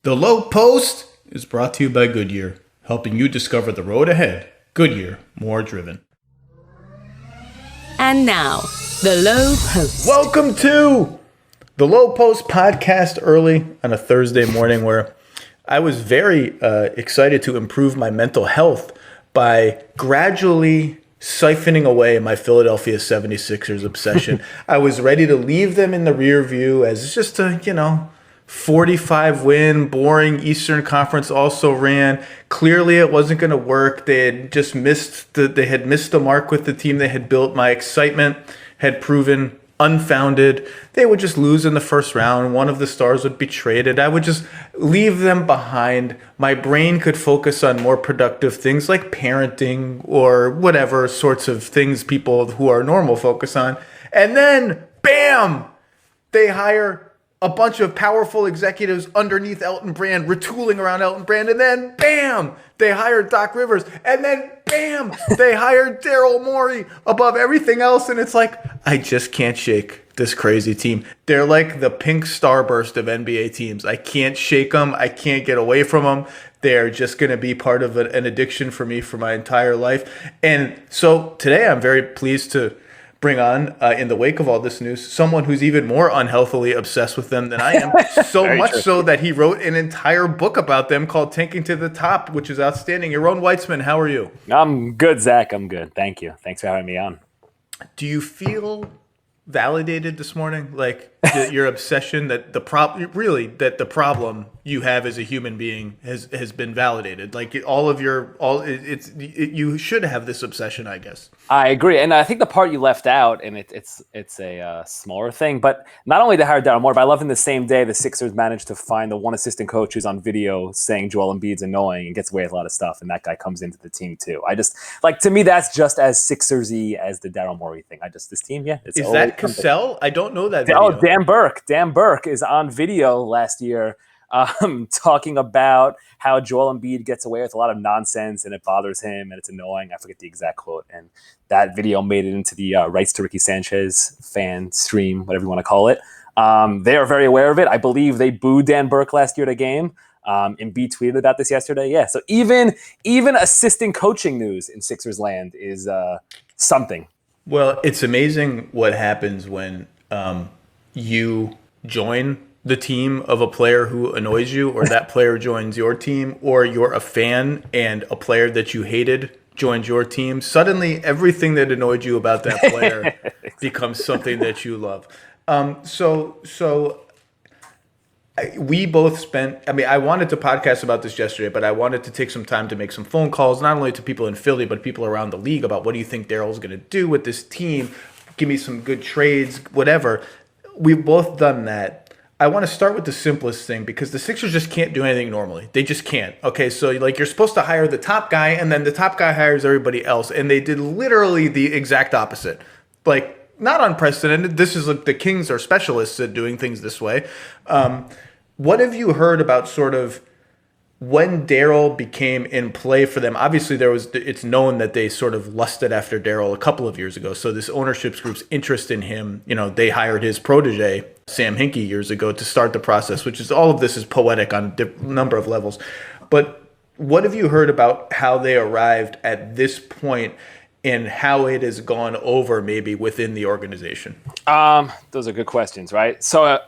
The Lowe Post is brought to you by Goodyear, helping you discover the road ahead. Goodyear, more driven. And now, the Lowe Post. Welcome to the Lowe Post podcast early on a Thursday morning where I was very excited to improve my mental health by gradually siphoning away my Philadelphia 76ers obsession. I was ready to leave them in the rear view as just a, 45 win, boring Eastern Conference also ran. Clearly it wasn't going to work. They had just missed the mark with the team they had built. My excitement had proven unfounded. They would just lose in the first round. One of the stars would be traded. I would just leave them behind. My brain could focus on more productive things like parenting or whatever sorts of things people who are normal focus on. And then, bam, they hire a bunch of powerful executives underneath Elton Brand, retooling around Elton Brand, and then bam, they hired Doc Rivers, and then bam, they hired Daryl Morey above everything else, and it's like, I just can't shake this crazy team. They're like the pink starburst of NBA teams. I can't shake them. I can't get away from them. They're just going to be part of an addiction for me for my entire life. And so today I'm very pleased to bring on, in the wake of all this news, someone who's even more unhealthily obsessed with them than I am. So much so that he wrote an entire book about them called Tanking to the Top, which is outstanding. Yaron Weitzman, how are you? I'm good, Zach. I'm good. Thank you. Thanks for having me on. Do you feel validated this morning? Like your obsession that the problem you have as a human being has been validated. Like you should have this obsession, I guess. I agree, and I think the part you left out, and it's a smaller thing, but not only to hire Daryl Morey, but I love in the same day the Sixers managed to find the one assistant coach who's on video saying Joel Embiid's annoying and gets away with a lot of stuff, and that guy comes into the team too. I just to me that's just as Sixers-y as the Daryl Morey thing. This team, yeah. Is that Cassell? I don't know that video. Oh, Dan Burke. Dan Burke is on video last year talking about how Joel Embiid gets away with a lot of nonsense and it bothers him and it's annoying. I forget the exact quote. And that video made it into the Rights to Ricky Sanchez fan stream, whatever you want to call it. They are very aware of it. I believe they booed Dan Burke last year at a game. Embiid tweeted about this yesterday. Yeah, so even assistant coaching news in Sixers land is something. Well, it's amazing what happens when you join the team of a player who annoys you, or that player joins your team, or you're a fan and a player that you hated joins your team. Suddenly, everything that annoyed you about that player becomes something that you love. We both spent, I wanted to podcast about this yesterday, but I wanted to take some time to make some phone calls, not only to people in Philly, but people around the league about what do you think Daryl's going to do with this team? Give me some good trades, whatever. We've both done that. I want to start with the simplest thing because the Sixers just can't do anything normally. They just can't. Okay, so you're supposed to hire the top guy, and then the top guy hires everybody else, and they did literally the exact opposite. Not unprecedented. This is the Kings are specialists at doing things this way. What have you heard about sort of when Daryl became in play for them? Obviously, it's known that they sort of lusted after Daryl a couple of years ago. So this ownership group's interest in him, they hired his protege, Sam Hinkie, years ago to start the process, which is all of this is poetic on a number of levels. But what have you heard about how they arrived at this point and how it has gone over maybe within the organization? Those are good questions, right? So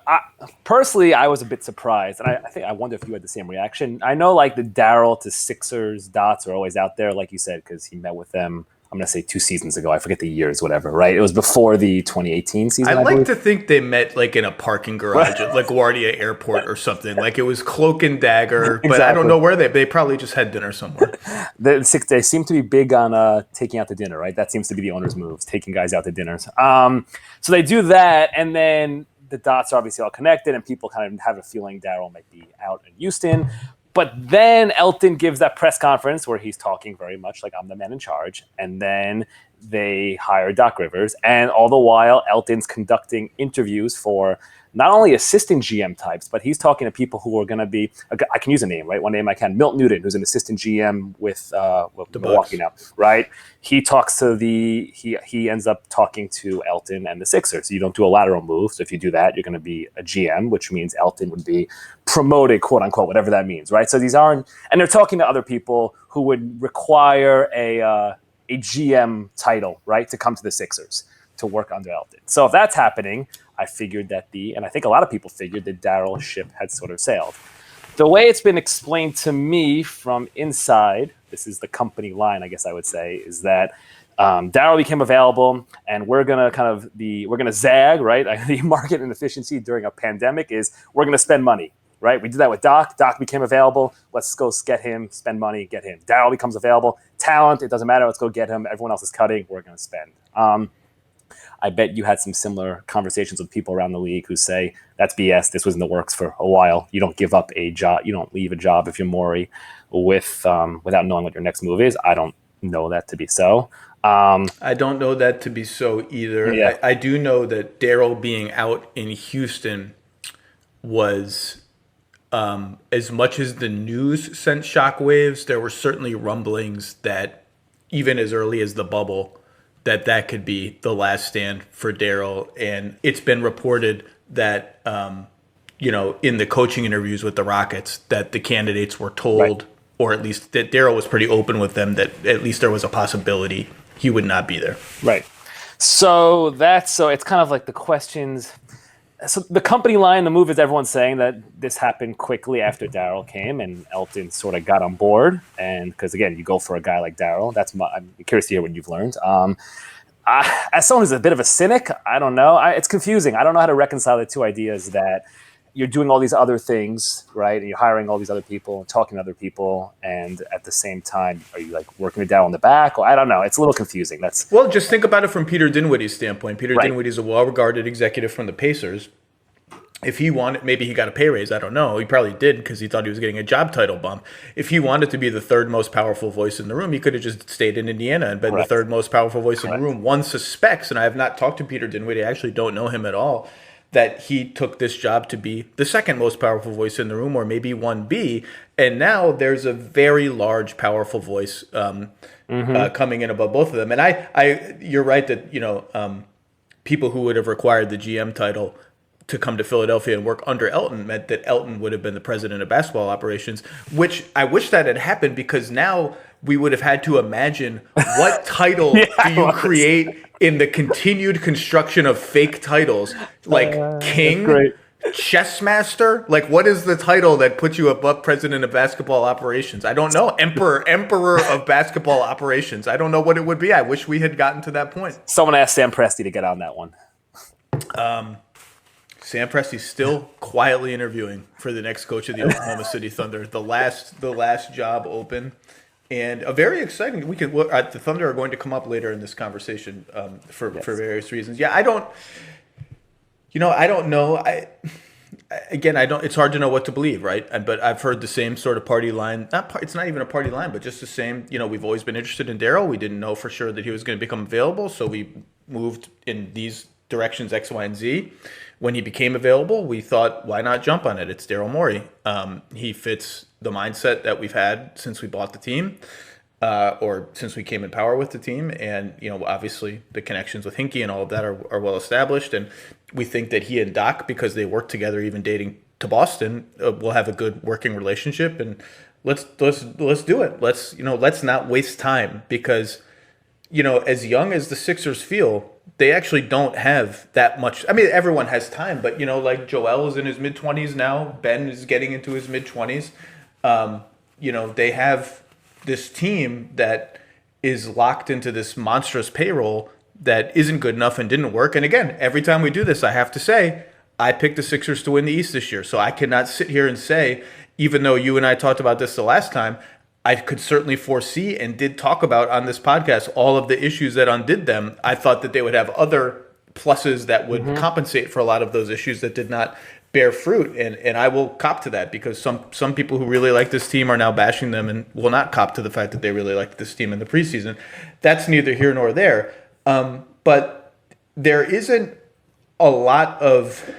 personally, I was a bit surprised, and I wonder if you had the same reaction. I know the Daryl to Sixers dots are always out there, like you said, because he met with them, I'm going to say 2 seasons ago. I forget the years, whatever, right? It was before the 2018 season. I like to think they met in a parking garage at LaGuardia Airport or something. It was cloak and dagger, but exactly. I don't know where they probably just had dinner somewhere. They seem to be big on taking out to dinner, right? That seems to be the owner's moves, taking guys out to dinners. So they do that, and then the dots are obviously all connected, and people kind of have a feeling Daryl might be out in Houston. But then Elton gives that press conference where he's talking very much like I'm the man in charge. And then they hire Doc Rivers. And all the while, Elton's conducting interviews for not only assistant GM types, but he's talking to people who are going to be, I can use a name, right? One name I can, Milt Newton, who's an assistant GM with Milwaukee now, right? He talks to he ends up talking to Elton and the Sixers. You don't do a lateral move. So if you do that, you're going to be a GM, which means Elton would be promoted, quote unquote, whatever that means, right? So these aren't, and they're talking to other people who would require a GM title, right, to come to the Sixers to work under Elton. So if that's happening, I figured that and I think a lot of people figured that Daryl's ship had sort of sailed. The way it's been explained to me from inside, this is the company line, I guess I would say, is that Daryl became available, and we're gonna zag, right? The market inefficiency during a pandemic is we're gonna spend money, right? We did that with Doc. Doc became available. Let's go get him, spend money, get him. Daryl becomes available. Talent, it doesn't matter. Let's go get him. Everyone else is cutting. We're gonna spend. I bet you had some similar conversations with people around the league who say that's BS. This was in the works for a while. You don't give up a job. You don't leave a job if you're Morey without knowing what your next move is. I don't know that to be so. I don't know that to be so either. Yeah. I do know that Daryl being out in Houston was, as much as the news sent shockwaves, there were certainly rumblings that even as early as the bubble, that could be the last stand for Daryl. And it's been reported that, in the coaching interviews with the Rockets, that the candidates were told, right, or at least that Daryl was pretty open with them, that at least there was a possibility he would not be there. Right. So it's kind of like the questions. So the company line, the move is everyone's saying that this happened quickly after Daryl came and Elton sort of got on board. And because, again, you go for a guy like Daryl. I'm curious to hear what you've learned. As someone who's a bit of a cynic, I don't know. It's confusing. I don't know how to reconcile the two ideas that you're doing all these other things, right? And you're hiring all these other people and talking to other people. And at the same time, are you like working with Daryl in the back? Or I don't know. It's a little confusing. Well, just think about it from Peter Dinwiddie's standpoint. Peter Right. Dinwiddie's a well-regarded executive from the Pacers. If he wanted, maybe he got a pay raise. I don't know. He probably did because he thought he was getting a job title bump. If he wanted to be the third most powerful voice in the room, he could have just stayed in Indiana and been Correct. the third most powerful voice Correct. in the room. One suspects, and I have not talked to Peter Dinwiddie, I actually don't know him at all, that he took this job to be the second most powerful voice in the room, or maybe 1B. And now there's a very large, powerful voice coming in above both of them. And you're right that people who would have required the GM title to come to Philadelphia and work under Elton meant that Elton would have been the president of basketball operations, which I wish that had happened, because now we would have had to imagine what title do you create in the continued construction of fake titles, like King, Chess Master. Like, what is the title that puts you above president of basketball operations? I don't know. Emperor of basketball operations. I don't know what it would be. I wish we had gotten to that point. Someone asked Sam Presti to get on that one. Sam Presti's still quietly interviewing for the next coach of the Oklahoma City Thunder. The last job open, and a very exciting. The Thunder are going to come up later in this conversation for various reasons. Yeah, I don't know. It's hard to know what to believe, right? But I've heard the same sort of party line. It's not even a party line, but just the same. We've always been interested in Daryl. We didn't know for sure that he was going to become available, so we moved in these directions X, Y, and Z. When he became available, we thought, why not jump on it? It's Daryl Morey. He fits the mindset that we've had since we bought the team, or since we came in power with the team. And, obviously the connections with Hinkie and all of that are well established. And we think that he and Doc, because they work together, even dating to Boston, will have a good working relationship. And let's do it. Let's not waste time, because, as young as the Sixers feel, they actually don't have that much. I mean, everyone has time, but like Joel is in his mid-20s now. Ben is getting into his mid-20s. They have this team that is locked into this monstrous payroll that isn't good enough and didn't work. And again, every time we do this, I have to say, I picked the Sixers to win the East this year. So I cannot sit here and say, even though you and I talked about this the last time, I could certainly foresee and did talk about on this podcast all of the issues that undid them. I thought that they would have other pluses that would compensate for a lot of those issues that did not bear fruit. And I will cop to that, because some people who really like this team are now bashing them and will not cop to the fact that they really liked this team in the preseason. That's neither here nor there. But there isn't a lot of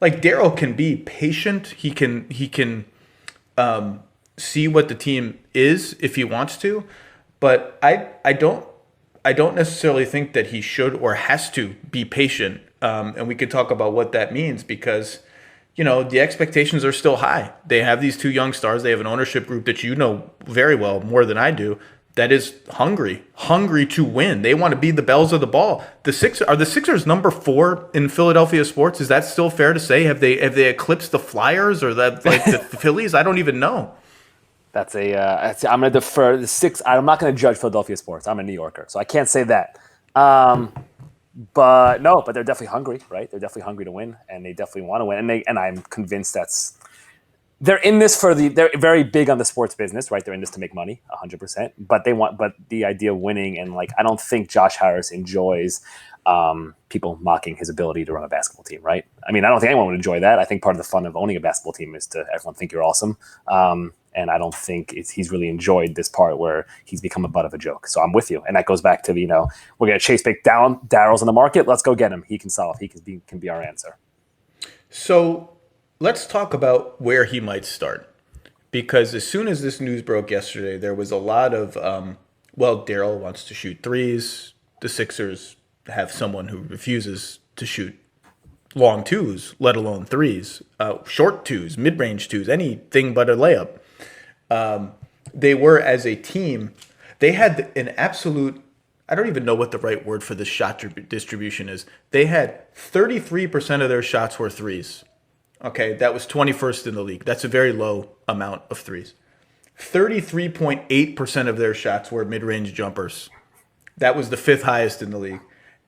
like Daryl can be patient. He can see what the team is if he wants to, but I don't necessarily think that he should or has to be patient. And we could talk about what that means because, the expectations are still high. They have these two young stars. They have an ownership group that you know very well, more than I do, that is hungry to win. They want to be the bells of the ball. Are the Sixers number 4 in Philadelphia sports? Is that still fair to say? Have they eclipsed the Flyers or the Phillies? I don't even know. I'm going to defer the six. I'm not going to judge Philadelphia sports. I'm a New Yorker, so I can't say that. But they're definitely hungry, right? They're definitely hungry to win, and they definitely want to win. And I'm convinced they're in this they're very big on the sports business, right? They're in this to make money, 100%. But the idea of winning, and I don't think Josh Harris enjoys people mocking his ability to run a basketball team, right? I mean, I don't think anyone would enjoy that. I think part of the fun of owning a basketball team is to everyone think you're awesome. And I don't think he's really enjoyed this part where he's become a butt of a joke. So I'm with you. And that goes back to, we're going to chase big down. Daryl's in the market. Let's go get him. He can solve. He can be our answer. So let's talk about where he might start. Because as soon as this news broke yesterday, there was a lot of, Daryl wants to shoot threes. The Sixers have someone who refuses to shoot long twos, let alone threes, short twos, mid-range twos, anything but a layup. They were, as a team, they had an absolute, I don't even know what the right word for the shot distribution is. They had 33% of their shots were threes. Okay, that was 21st in the league. That's a very low amount of threes. 33.8% of their shots were mid-range jumpers. That was the 5th highest in the league.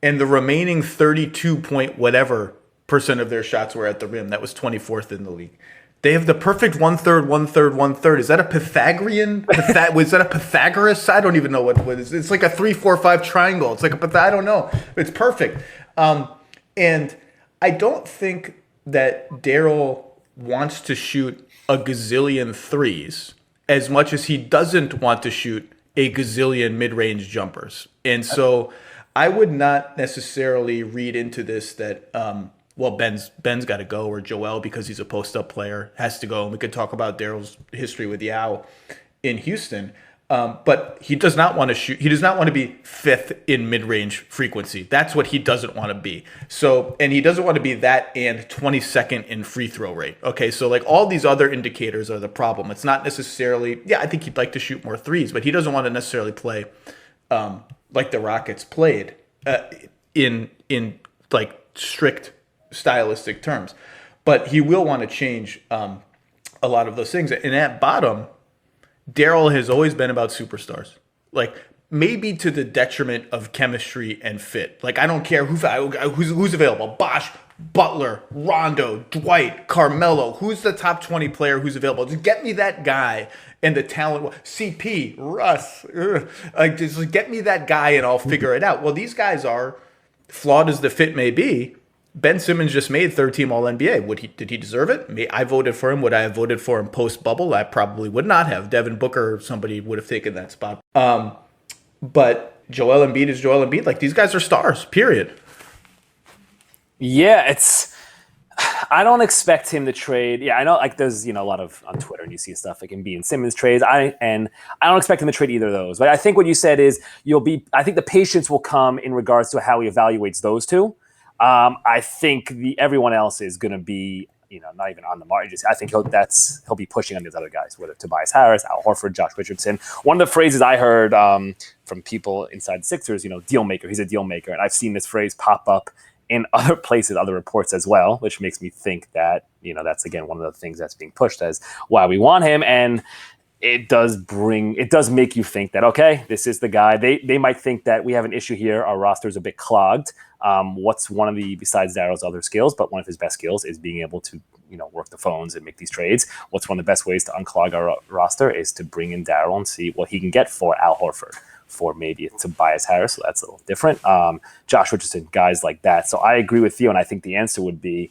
And the remaining 32 point whatever percent of their shots were at the rim. That was 24th in the league. They have the perfect 1/3, 1/3, 1/3. Is that a Pythagorean? Was that a Pythagoras? I don't even know what it is. It's like a 3, 4, 5 triangle. It's like I don't know. It's perfect. And I don't think that Daryl wants to shoot a gazillion threes as much as he doesn't want to shoot a gazillion mid-range jumpers. And so I would not necessarily read into this that Ben's got to go, or Joel, because he's a post-up player, has to go. And we could talk about Daryl's history with Yao in Houston. But he does not want to shoot. He does not want to be 5th in mid-range frequency. That's what he doesn't want to be. So, and he doesn't want to be that and 22nd in free throw rate. Okay, so all these other indicators are the problem. It's not necessarily, I think he'd like to shoot more threes, but he doesn't want to necessarily play like the Rockets played in strict stylistic terms. But he will want to change a lot of those things. And at bottom, Daryl has always been about superstars. Maybe to the detriment of chemistry and fit. I don't care who's available. Bosh, Butler, Rondo, Dwight, Carmelo. Who's the top 20 player who's available? Just get me that guy and the talent. CP, Russ. Just get me that guy and I'll figure it out. Well, these guys are, flawed as the fit may be. Ben Simmons just made third-team All-NBA. Did he deserve it? I voted for him. Would I have voted for him post-bubble? I probably would not have. Devin Booker or somebody would have taken that spot. But Joel Embiid is Joel Embiid. These guys are stars, period. Yeah, I don't expect him to trade. Yeah, I know there's a lot of on Twitter and you see stuff Embiid and Simmons trades. I don't expect him to trade either of those. But I think what you said is I think the patience will come in regards to how he evaluates those two. I think everyone else is going to be, not even on the margin. I think he'll be pushing on these other guys, whether Tobias Harris, Al Horford, Josh Richardson. One of the phrases I heard from people inside the Sixers, deal maker. He's a deal maker, and I've seen this phrase pop up in other places, other reports as well, which makes me think that that's again one of the things that's being pushed as why we want him. And it does make you think that, okay, this is the guy. They might think that we have an issue here. Our roster's a bit clogged. What's one of besides Daryl's other skills, but one of his best skills is being able to, work the phones and make these trades. What's one of the best ways to unclog our roster is to bring in Daryl and see what he can get for Al Horford, for maybe Tobias Harris. So that's a little different. Josh Richardson, guys like that. So I agree with you. And I think the answer would be,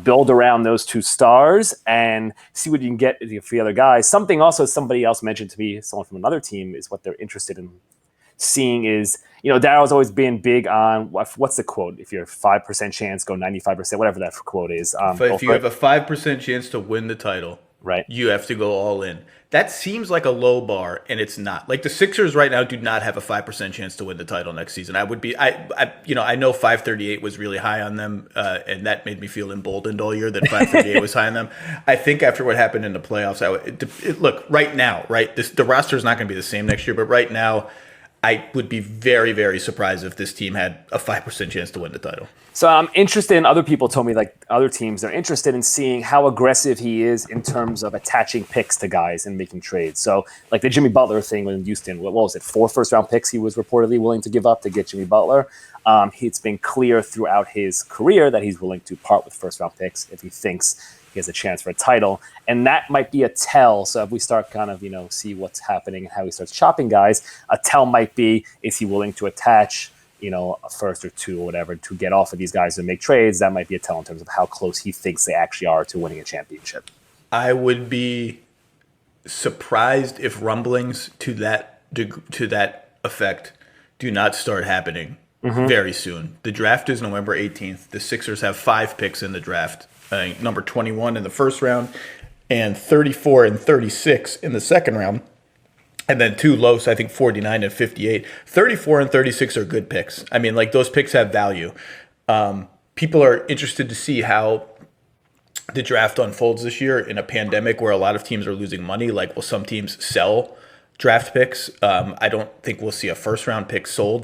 build around those two stars and see what you can get for the other guys. Somebody else mentioned to me, someone from another team, is what they're interested in seeing is, Daryl's always been big on what's the quote? If you're 5% chance, go 95%, whatever that quote is. If you have a 5% chance to win the title, right, you have to go all in. That seems like a low bar, and it's not. Like the Sixers right now do not have a 5% chance to win the title next season. I know 538 was really high on them, and that made me feel emboldened all year that 538 was high on them. I think after what happened in the playoffs, look right now, right? The roster is not going to be the same next year, but right now, I would be very, very surprised if this team had a 5% chance to win the title. So I'm interested in, other people told me, like other teams, they're interested in seeing how aggressive he is in terms of attaching picks to guys and making trades. So like the Jimmy Butler thing in Houston, what was it, 4 first-round picks he was reportedly willing to give up to get Jimmy Butler. It's been clear throughout his career that he's willing to part with first-round picks if he thinks he has a chance for a title. And that might be a tell. So if we start kind of, see what's happening and how he starts chopping guys, a tell might be, is he willing to attach, a first or two or whatever to get off of these guys and make trades? That might be a tell in terms of how close he thinks they actually are to winning a championship. I would be surprised if rumblings to that effect do not start happening very soon. The draft is November 18th. The Sixers have 5 picks in the draft. Number 21 in the first round and 34 and 36 in the second round. And then 2 lows, I think 49 and 58. 34 and 36 are good picks. I mean, like those picks have value. People are interested to see how the draft unfolds this year in a pandemic where a lot of teams are losing money. Like, will some teams sell draft picks? I don't think we'll see a first round pick sold.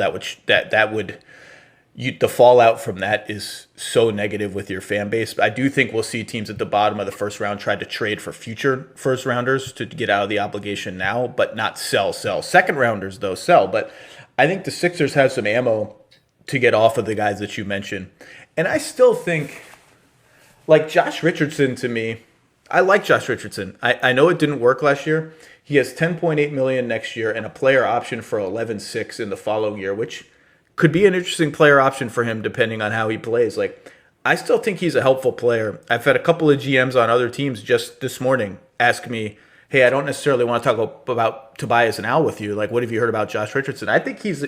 The fallout from that is so negative with your fan base. I do think we'll see teams at the bottom of the first round try to trade for future first rounders to get out of the obligation now, but not sell. Second rounders, though, sell. But I think the Sixers have some ammo to get off of the guys that you mentioned. And I still think, like Josh Richardson to me, I like Josh Richardson. I know it didn't work last year. He has $10.8 million next year and a player option for $11.6 in the following year, which could be an interesting player option for him depending on how he plays. Like, I still think he's a helpful player. I've had a couple of GMs on other teams just this morning ask me, hey, I don't necessarily want to talk about Tobias and Al with you. Like, what have you heard about Josh Richardson? I think he's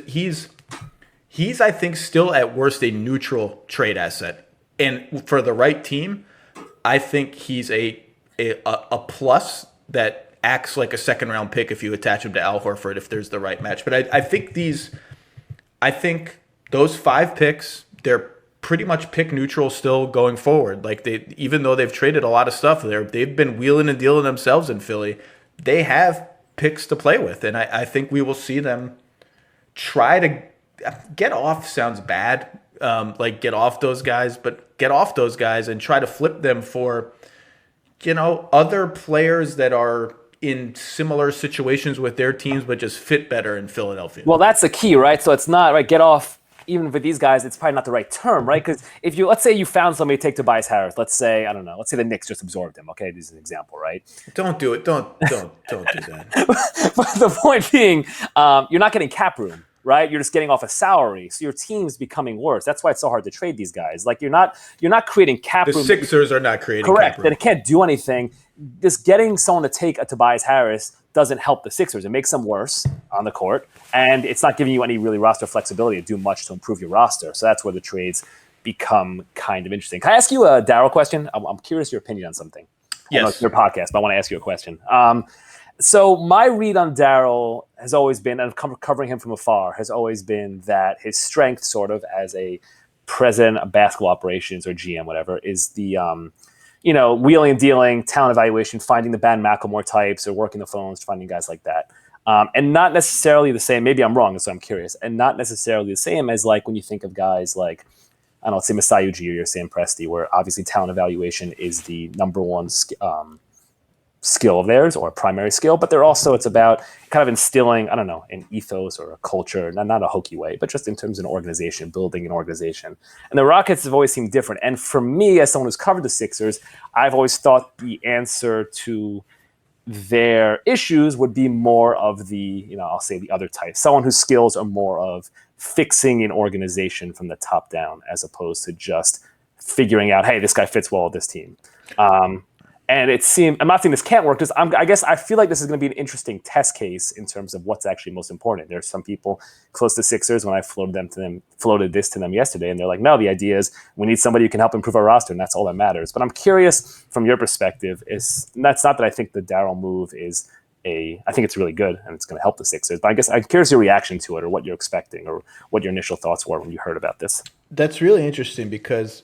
I think still at worst a neutral trade asset. And for the right team, I think he's a plus that acts like a second round pick if you attach him to Al Horford if there's the right match. But I think those 5 picks, they're pretty much pick neutral still going forward. Like even though they've traded a lot of stuff, they've been wheeling and dealing themselves in Philly. They have picks to play with, and I think we will see them try to get off. Sounds bad, like get off those guys, but get off those guys and try to flip them for, other players that are in similar situations with their teams, but just fit better in Philadelphia. Well, that's the key, right? So it's not, right, get off, even for these guys, it's probably not the right term, right? Because if let's say you found somebody to take Tobias Harris, let's say, I don't know, let's say the Knicks just absorbed him, okay? This is an example, right? Don't do it. Don't do that. But the point being, you're not getting cap room, right? You're just getting off a salary. So your team's becoming worse. That's why it's so hard to trade these guys. Like you're not creating cap room. The Sixers are not creating correct, cap room. That it can't do anything. Just getting someone to take a Tobias Harris doesn't help the Sixers. It makes them worse on the court, and it's not giving you any really roster flexibility to do much to improve your roster. So that's where the trades become kind of interesting. Can I ask you a Daryl question? I'm curious your opinion on something. Yes. I know it's your podcast, but I want to ask you a question. So my read on Daryl has always been, and covering him from afar, has always been that his strength sort of as a president of basketball operations or GM, whatever, is the wheeling and dealing, talent evaluation, finding the Ben McLemore types or working the phones, finding guys like that. And not necessarily the same, maybe I'm wrong, so I'm curious, and not necessarily the same as like when you think of guys like, I don't know, let's say Masai Ujiri or Sam Presti, where obviously talent evaluation is the number one skill of theirs or a primary skill, but it's about kind of instilling, I don't know, an ethos or a culture, not a hokey way, but just in terms of an organization, building an organization. And the Rockets have always seemed different. And for me, as someone who's covered the Sixers, I've always thought the answer to their issues would be more of the, I'll say the other type, someone whose skills are more of fixing an organization from the top down, as opposed to just figuring out, hey, this guy fits well with this team. And I'm not saying this can't work, I guess I feel like this is going to be an interesting test case in terms of what's actually most important. There's some people close to Sixers when I floated this to them yesterday, and they're like, no, the idea is we need somebody who can help improve our roster, and that's all that matters. But I'm curious from your perspective, that's not that I think the Daryl move I think it's really good and it's going to help the Sixers, but I guess I'm curious your reaction to it or what you're expecting or what your initial thoughts were when you heard about this. That's really interesting because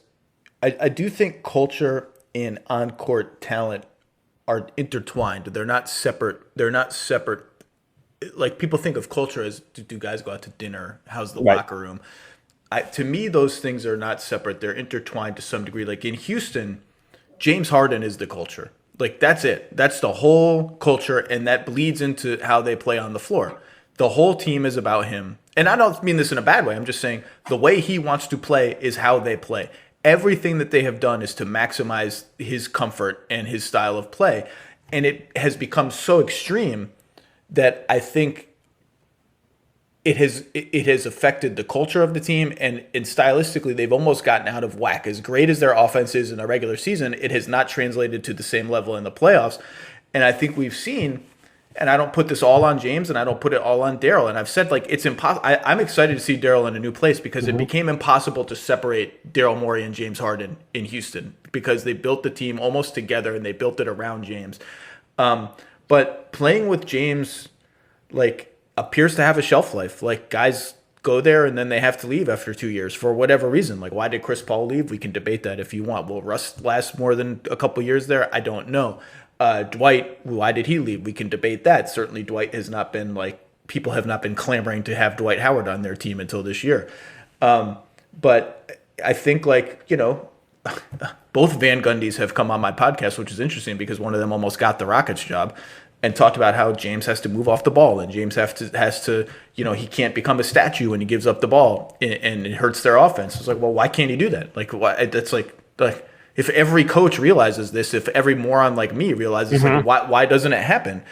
I do think culture and on-court talent are intertwined. They're not separate. Like people think of culture as do guys go out to dinner? How's the locker room? To me, those things are not separate. They're intertwined to some degree. Like in Houston, James Harden is the culture. Like that's it. That's the whole culture, and that bleeds into how they play on the floor. The whole team is about him. And I don't mean this in a bad way. I'm just saying the way he wants to play is how they play. Everything that they have done is to maximize his comfort and his style of play. And it has become so extreme that I think it has affected the culture of the team, and stylistically they've almost gotten out of whack. As great as their offense is in the regular season, it has not translated to the same level in the playoffs. And I think we've seen, and I don't put this all on James and I don't put it all on Daryl, and I've said like it's impossible. I'm excited to see Daryl in a new place because it became impossible to separate Daryl Morey and James Harden in Houston because they built the team almost together and they built it around James. But playing with James appears to have a shelf life. Like guys go there and then they have to leave after 2 years for whatever reason. Like why did Chris Paul leave? We can debate that if you want. Will Russ last more than a couple years there? I don't know. Dwight, why did he leave? We can debate that. Certainly Dwight has not been people have not been clamoring to have Dwight Howard on their team until this year. But I think both Van Gundys have come on my podcast, which is interesting because one of them almost got the Rockets job and talked about how James has to move off the ball and James has to he can't become a statue when he gives up the ball and it hurts their offense. It's like, well, why can't he do that? Like, why? That's like if every coach realizes this, if every moron like me realizes, why doesn't it happen?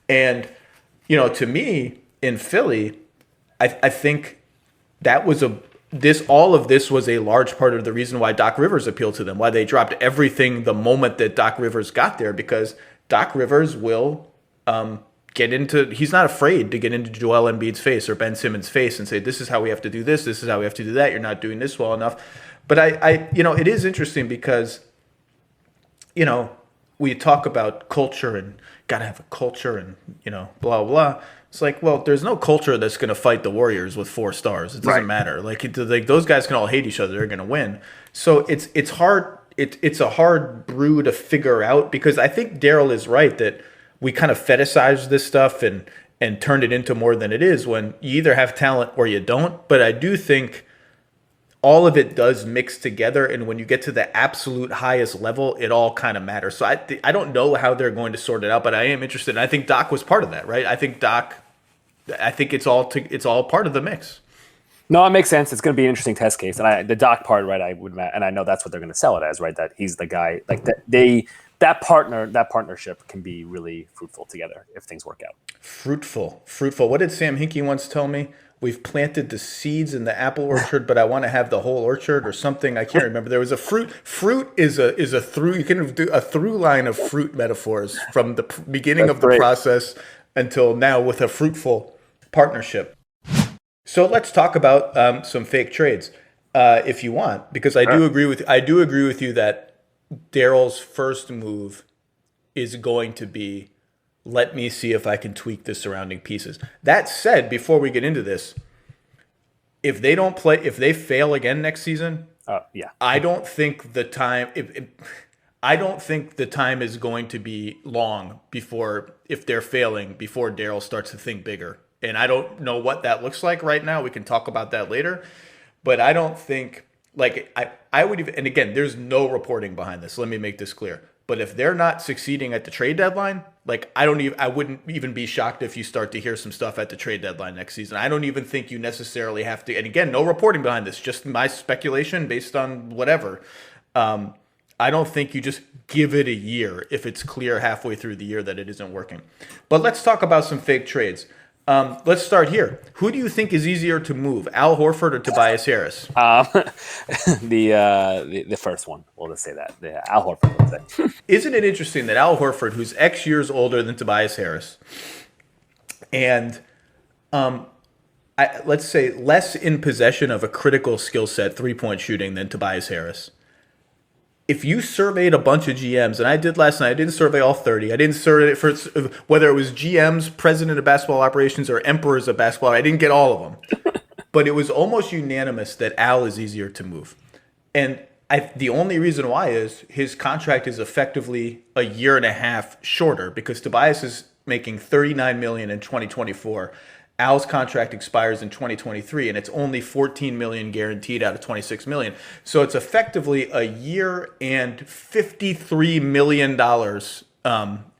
And, to me in Philly, I think that was all of this was a large part of the reason why Doc Rivers appealed to them, why they dropped everything the moment that Doc Rivers got there, because Doc Rivers will he's not afraid to get into Joel Embiid's face or Ben Simmons' face and say, this is how we have to do this is how we have to do that, you're not doing this well enough. But it is interesting because, we talk about culture and got to have a culture and, blah, blah. It's like, well, there's no culture that's going to fight the Warriors with 4 stars. It doesn't matter. Like those guys can all hate each other. They're going to win. So it's hard. It's a hard brew to figure out because I think Daryl is right that we kind of fetishize this stuff and turn it into more than it is when you either have talent or you don't. But I do think all of it does mix together, and when you get to the absolute highest level, it all kind of matters. So I don't know how they're going to sort it out, but I am interested. And I think Doc was part of that, right? I think it's all part of the mix. No, it makes sense. It's going to be an interesting test case, and the Doc part, right? And I know that's what they're going to sell it as, right? That he's the guy, like that partnership can be really fruitful together if things work out. Fruitful. What did Sam Hinkie once tell me? We've planted the seeds in the apple orchard, but I want to have the whole orchard or something. I can't remember. There was a fruit. Fruit is a through. You can do a through line of fruit metaphors from the beginning of the process until now with a fruitful partnership. So let's talk about some fake trades, if you want, because I do agree with you that Daryl's first move is going to be, let me see if I can tweak the surrounding pieces. That said, before we get into this, if they fail again next season, I don't think the time. I don't think the time is going to be long if they're failing before Daryl starts to think bigger. And I don't know what that looks like right now. We can talk about that later. But I don't think I would even, and again, there's no reporting behind this. Let me make this clear. But if they're not succeeding at the trade deadline, I wouldn't even be shocked if you start to hear some stuff at the trade deadline next season. I don't even think you necessarily have to, and again, no reporting behind this, just my speculation based on whatever. I don't think you just give it a year if it's clear halfway through the year that it isn't working. But let's talk about some fake trades. Let's start here. Who do you think is easier to move, Al Horford or Tobias Harris? The first one. We'll just say that. Al Horford. Let's say. Isn't it interesting that Al Horford, who's X years older than Tobias Harris, and let's say less in possession of a critical skill set, 3-point shooting, than Tobias Harris. If you surveyed a bunch of GMs, and I did last night, I didn't survey all 30. I didn't survey it for whether it was GMs, president of basketball operations, or emperors of basketball. I didn't get all of them. But it was almost unanimous that Al is easier to move. And the only reason why is his contract is effectively a year and a half shorter because Tobias is making $39 million in 2024. Al's contract expires in 2023, and it's only $14 million guaranteed out of $26 million. So it's effectively a year and $53 million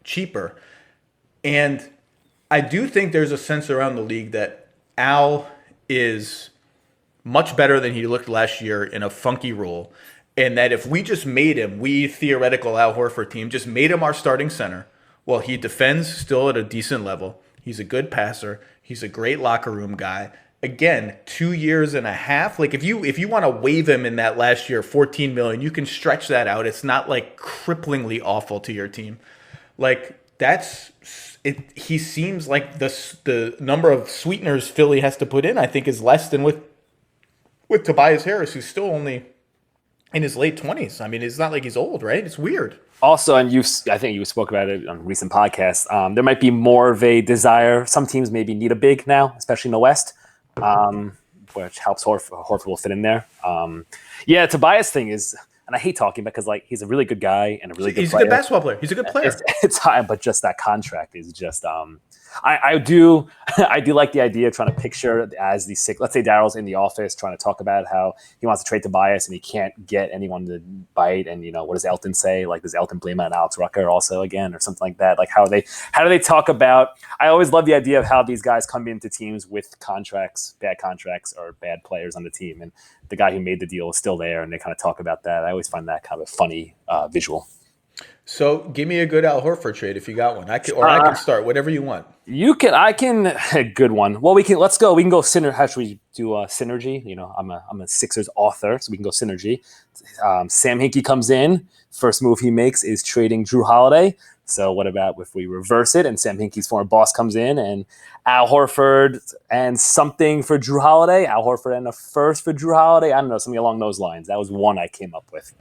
cheaper. And I do think there's a sense around the league that Al is much better than he looked last year in a funky role, and that if we just made him, we theoretical Al Horford team, just made him our starting center, well, he defends still at a decent level. He's a good passer. He's a great locker room guy. Again, 2 years and a half. Like if you want to waive him in that last year, $14 million, you can stretch that out. It's not like cripplingly awful to your team. Like that's it. He seems like the number of sweeteners Philly has to put in, I think, is less than with Tobias Harris, who's still only in his late 20s. I mean, it's not like he's old, right? It's weird. Also, and I think you spoke about it on recent podcasts, there might be more of a desire. Some teams maybe need a big now, especially in the West, which helps Horford will fit in there. Tobias thing is, and I hate talking because like he's a really good guy and a really good player. He's a good basketball player. He's a good player. It's high, but just that contract is just I do like the idea of trying to picture as the sick. Let's say Daryl's in the office trying to talk about how he wants to trade Tobias and he can't get anyone to bite. And what does Elton say? Like, does Elton blame it on Alex Rucker also again or something like that? Like how do they talk about? I always love the idea of how these guys come into teams with contracts, bad contracts, or bad players on the team, and the guy who made the deal is still there, and they kind of talk about that. I always find that kind of a funny visual. So give me a good Al Horford trade if you got one. I can start whatever you want. I can. A good one. Well, let's go. We can go synergy. How should we do synergy? I'm a Sixers author, so we can go synergy. Sam Hinkie comes in. First move he makes is trading Drew Holiday. So what about if we reverse it and Sam Hinkie's former boss comes in and Al Horford and something for Drew Holiday? Al Horford and a first for Drew Holiday? I don't know, something along those lines. That was one I came up with.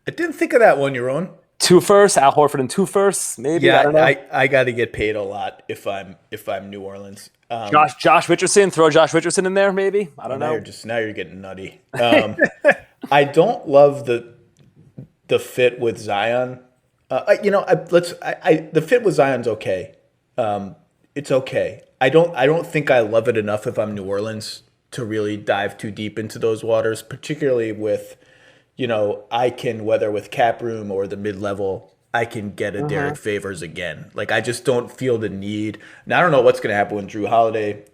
I didn't think of that one, Yaron. 2 firsts, Al Horford and 2 firsts, maybe. Yeah, I don't know. I got to get paid a lot if I'm New Orleans. Josh Richardson, throw Josh Richardson in there, maybe. I don't know. Now you're getting nutty. I don't love the fit with Zion. The fit with Zion's okay. It's okay. I don't think I love it enough if I'm New Orleans to really dive too deep into those waters, particularly with. I can, whether with cap room or the mid-level, I can get a Derek Favors again. Like, I just don't feel the need. Now, I don't know what's going to happen with Drew Holiday,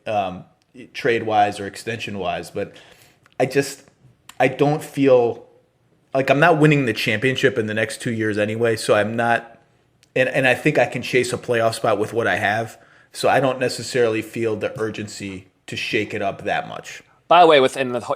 trade-wise or extension-wise, but I don't feel like I'm not winning the championship in the next 2 years anyway, so I'm not – and I think I can chase a playoff spot with what I have, so I don't necessarily feel the urgency to shake it up that much. By the way,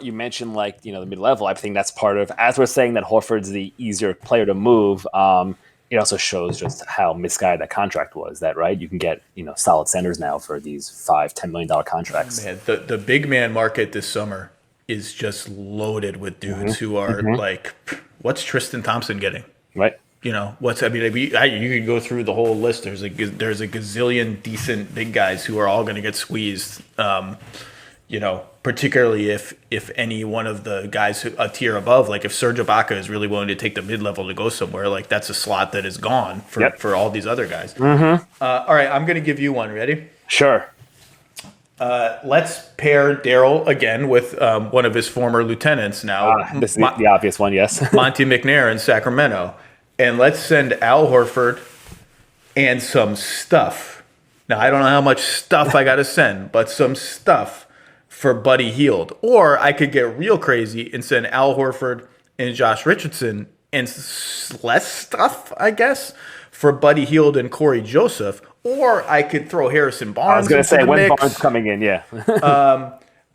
you mentioned the mid-level. I think that's part of, as we're saying that Horford's the easier player to move. It also shows just how misguided that contract was. That right, you can get solid centers now for these $5-10 million contracts. Man, the big man market this summer is just loaded with dudes who are like, what's Tristan Thompson getting? Right. You can go through the whole list. There's a gazillion decent big guys who are all going to get squeezed. Particularly if any one of the guys a tier above, like if Serge Ibaka is really willing to take the mid-level to go somewhere, like that's a slot that is gone for all these other guys. All right, I'm going to give you one. Ready? Sure. Let's pair Daryl again with one of his former lieutenants now. This is the obvious one, yes. Monty McNair in Sacramento. And let's send Al Horford and some stuff. Now, I don't know how much stuff I got to send, but some stuff for Buddy Hield. Or I could get real crazy and send Al Horford and Josh Richardson and less stuff, I guess, for Buddy Hield and Corey Joseph. or I could throw Harrison Barnes. I was going to say, when mix. Barnes coming in, yeah.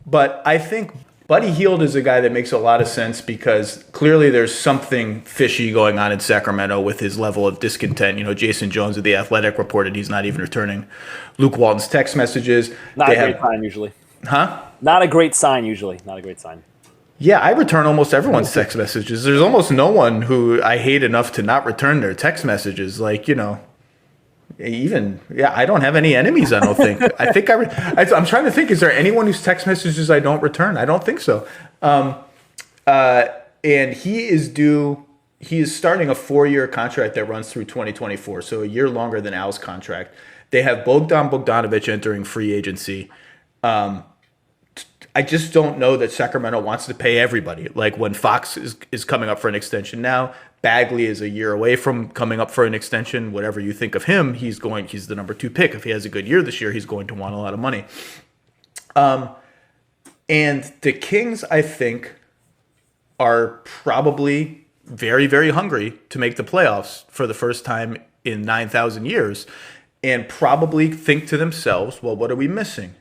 But I think Buddy Hield is a guy that makes a lot of sense because clearly there's something fishy going on in Sacramento with his level of discontent. You know, Jason Jones of The Athletic reported he's not even returning Luke Walton's text messages. Not a great sign usually. Huh? Not a great sign usually. Not a great sign. Yeah, I return almost everyone's text messages. There's almost no one who I hate enough to not return their text messages. Like, you know, I don't have any enemies, I don't think. I'm trying to think, is there anyone whose text messages I don't return? I don't think so. And he is starting a 4-year contract that runs through 2024, so a year longer than Al's contract. They have Bogdan Bogdanovic entering free agency. I just don't know that Sacramento wants to pay everybody. Like when Fox is coming up for an extension now, Bagley is a year away from coming up for an extension. Whatever you think of him, he's the number 2 pick. If he has a good year this year, he's going to want a lot of money. And the Kings, I think, are probably very, very hungry to make the playoffs for the first time in 9,000 years, and probably think to themselves, well, what are we missing?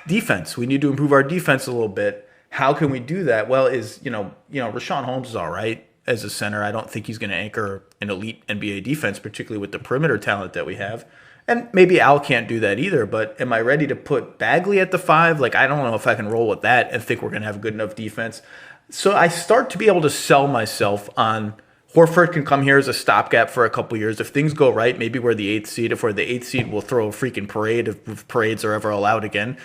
Defense. We need to improve our defense a little bit. How can we do that? Well, Rashawn Holmes is all right as a center. I don't think he's going to anchor an elite NBA defense, particularly with the perimeter talent that we have. And maybe Al can't do that either, but am I ready to put Bagley at the 5? Like, I don't know if I can roll with that and think we're going to have good enough defense. So I start to be able to sell myself on Horford can come here as a stopgap for a couple years. If things go right, maybe we're the 8th seed. If we're the 8th seed, we'll throw a freaking parade if parades are ever allowed again.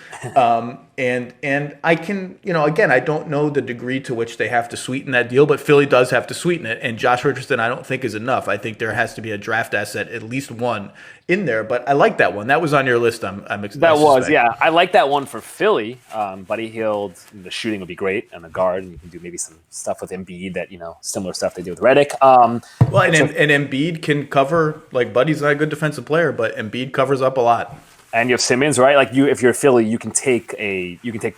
And I can, again, I don't know the degree to which they have to sweeten that deal, but Philly does have to sweeten it. And Josh Richardson, I don't think is enough. I think there has to be a draft asset, at least one in there. But I like that one. That was on your list. I'm excited. That was, yeah. I like that one for Philly. Buddy Hield, the shooting would be great, and the guard, and you can do maybe some stuff with Embiid that, similar stuff they do with Redick. And Embiid can cover, like Buddy's not a good defensive player, but Embiid covers up a lot. And you have Simmons, right? Like if you're Philly, you can take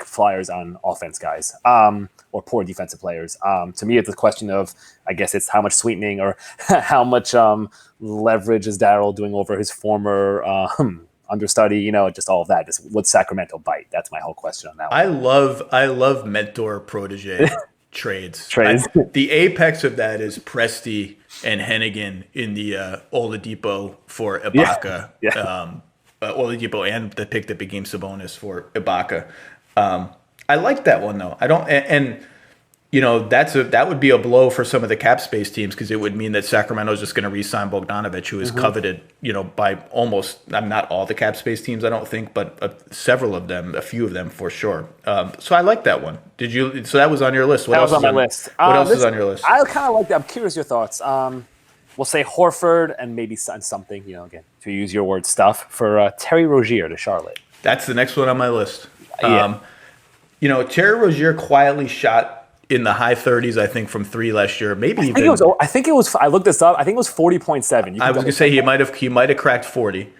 flyers on offense guys, or poor defensive players. To me, it's a question of, I guess it's how much sweetening or how much leverage is Darryl doing over his former understudy. Just all of that. Just would Sacramento bite? That's my whole question on that one. I love mentor protege trades. The apex of that is Presti and Hennigan in the Oladipo for Ibaka. Yeah. Oladipo and the pick that became Sabonis for Ibaka. I like that one though. I don't, that would be a blow for some of the cap space teams because it would mean that Sacramento is just going to re-sign Bogdanovic, who is coveted, by almost not all the cap space teams, I don't think, but several of them, a few of them for sure. So I like that one. So that was on your list. What else was on my list? What else is on your list? I kind of like that. I'm curious your thoughts. We'll say Horford and maybe something, again, to use your word, stuff for Terry Rozier to Charlotte. That's the next one on my list. Yeah. Terry Rozier quietly shot in the high 30s, I think, from 3 last year. Maybe even. I think it was. I looked this up. I think it was 40.7. I was gonna say he might have cracked 40.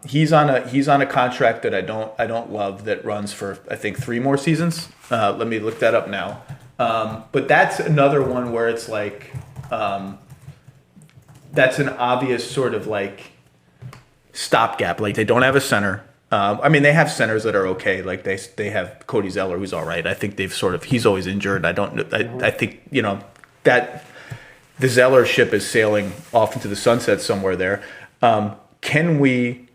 He's on a contract that I don't love that runs for I think 3 more seasons. Let me look that up now. But that's another one where it's like. That's an obvious sort of like stopgap. Like they don't have a center. They have centers that are okay. Like they have Cody Zeller, who's all right. I think he's always injured. I think that the Zeller ship is sailing off into the sunset somewhere there. Can we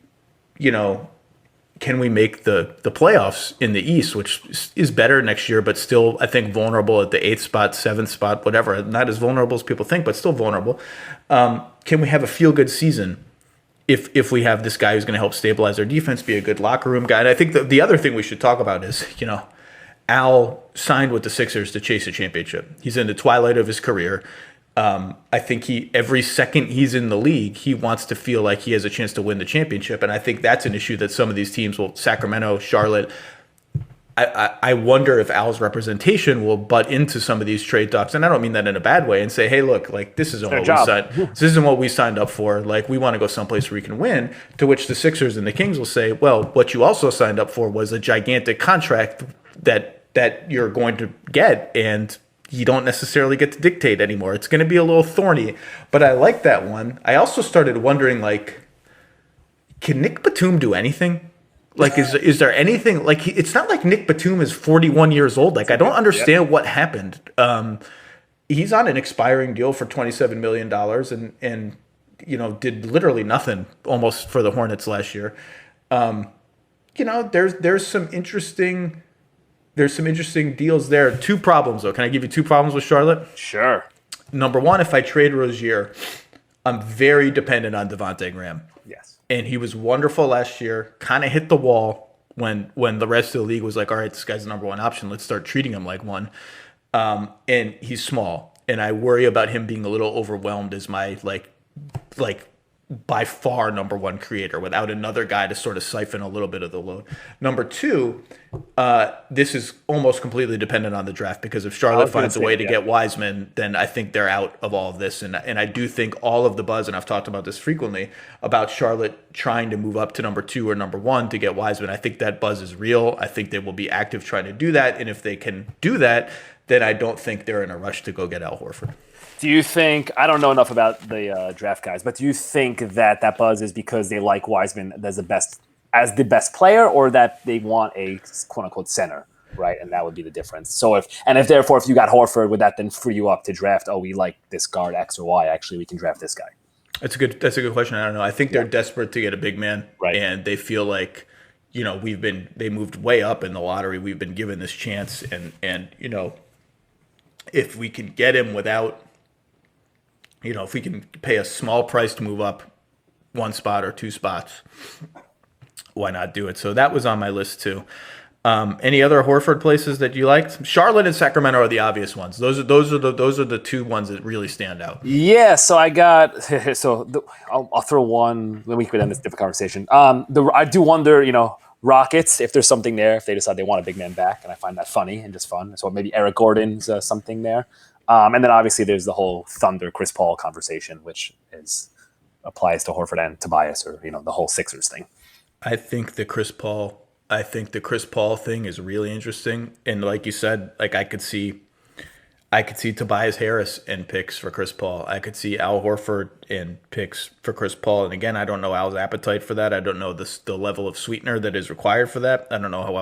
make the playoffs in the East, which is better next year, but still I think vulnerable at the 8th spot, 7th spot, whatever. Not as vulnerable as people think, but still vulnerable. Can we have a feel-good season if we have this guy who's going to help stabilize our defense, be a good locker room guy? And I think the other thing we should talk about is, Al signed with the Sixers to chase a championship. He's in the twilight of his career. I think every second he's in the league, he wants to feel like he has a chance to win the championship. And I think that's an issue that some of these teams Sacramento, Charlotte, I wonder if Al's representation will butt into some of these trade talks. And I don't mean that in a bad way and say, hey, look, like this isn't what we signed up for. Like we want to go someplace where we can win, to which the Sixers and the Kings will say, well, what you also signed up for was a gigantic contract that you're going to get. And you don't necessarily get to dictate anymore. It's going to be a little thorny, but I like that one. I also started wondering, like, can Nick Batum do anything? Like, is there anything like it's not like Nick Batum is 41 years old. Like, I don't understand what happened. He's on an expiring deal for $27 million and did literally nothing almost for the Hornets last year. There's some interesting deals there. Two problems though. Can I give you two problems with Charlotte? Sure. Number one, if I trade Rozier, I'm very dependent on Devontae Graham. Yes. And he was wonderful last year. Kind of hit the wall when the rest of the league was like, all right, this guy's the number one option. Let's start treating him like one. And he's small, and I worry about him being a little overwhelmed as my like by far number one creator without another guy to sort of siphon a little bit of the load. Number two, this is almost completely dependent on the draft, because if Charlotte finds a way to get Wiseman, then I think they're out of all of this. And I do think all of the buzz, and I've talked about this frequently, about Charlotte trying to move up to number 2 or number 1 to get Wiseman, I think that buzz is real. I think they will be active trying to do that. And if they can do that, then I don't think they're in a rush to go get Al Horford. Do you think, I don't know enough about the draft guys, but do you think that buzz is because they like Wiseman as the best player, or that they want a quote unquote center, right? And that would be the difference. So if you got Horford, would that then free you up to draft, we like this guard X or Y, actually we can draft this guy? That's a good question. I don't know. I think they're desperate to get a big man, right? And they feel like, they moved way up in the lottery. We've been given this chance, and if we can get him without, if we can pay a small price to move up 1 spot or 2 spots, why not do it? So that was on my list too. Any other Horford places that you liked? Charlotte and Sacramento are the obvious ones. Those are the two ones that really stand out. Yeah. So I got. I'll throw one. Then we could end this different conversation. I do wonder, Rockets, if there's something there, if they decide they want a big man back, and I find that funny and just fun. So maybe Eric Gordon's something there. And then obviously there's the whole Thunder Chris Paul conversation, which applies to Horford and Tobias, or the whole Sixers thing. I think the Chris Paul thing is really interesting, and like you said, like I could see Tobias Harris in picks for Chris Paul. I could see Al Horford in picks for Chris Paul. And again, I don't know Al's appetite for that. I don't know the level of sweetener that is required for that. I don't know how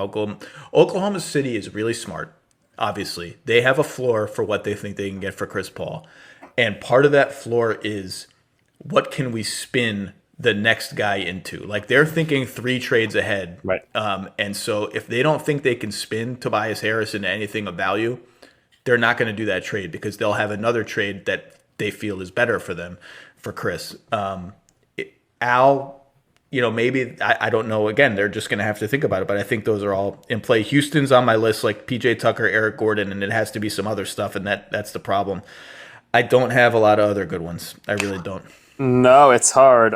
Oklahoma City is really smart. Obviously, they have a floor for what they think they can get for Chris Paul. And part of that floor is, what can we spin the next guy into? Like, they're thinking 3 trades ahead. Right. And so if they don't think they can spin Tobias Harris into anything of value, they're not going to do that trade, because they'll have another trade that they feel is better for them, for Chris. Al, maybe, I don't know. Again, they're just going to have to think about it, but I think those are all in play. Houston's on my list, like PJ Tucker, Eric Gordon, and it has to be some other stuff, and that's the problem. I don't have a lot of other good ones. I really don't. No, it's hard.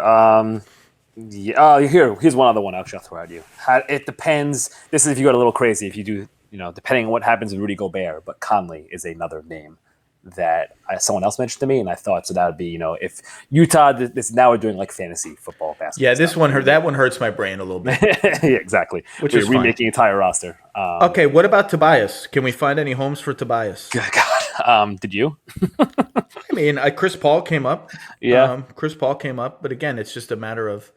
Here's one other one actually I'll throw at you. It depends. This is if you got a little crazy, if you do, depending on what happens with Rudy Gobert, but Conley is another name that someone else mentioned to me, and I thought, so that would be, if Utah, now we're doing like fantasy football, basketball. Yeah, that one hurts my brain a little bit. Yeah, exactly. Which is remaking entire roster. Okay, what about Tobias? Can we find any homes for Tobias? God, did you? I mean, Chris Paul came up. Yeah. Chris Paul came up, but again, it's just a matter of,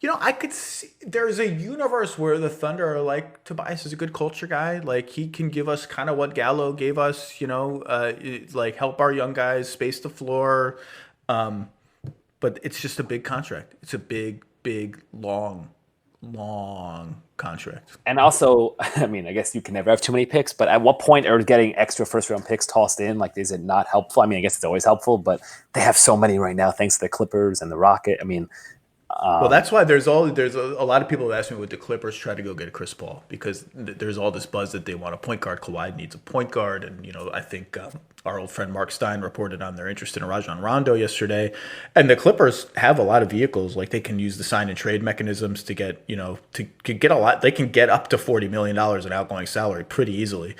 I could see there's a universe where the Thunder are like, Tobias is a good culture guy. Like, he can give us kind of what Gallo gave us, like help our young guys space the floor. But it's just a big contract. It's a big, long contract. And also, I mean, I guess you can never have too many picks, but at what point are getting extra first-round picks tossed in? Like, is it not helpful? I mean, I guess it's always helpful, but they have so many right now thanks to the Clippers and the Rocket. I mean, well, that's why there's a lot of people that ask me, would the Clippers try to go get Chris Paul, because there's all this buzz that they want a point guard. Kawhi needs a point guard, and I think our old friend Mark Stein reported on their interest in Rajon Rondo yesterday, and the Clippers have a lot of vehicles. Like, they can use the sign and trade mechanisms to get to get a lot. They can get up to $40 million in outgoing salary pretty easily.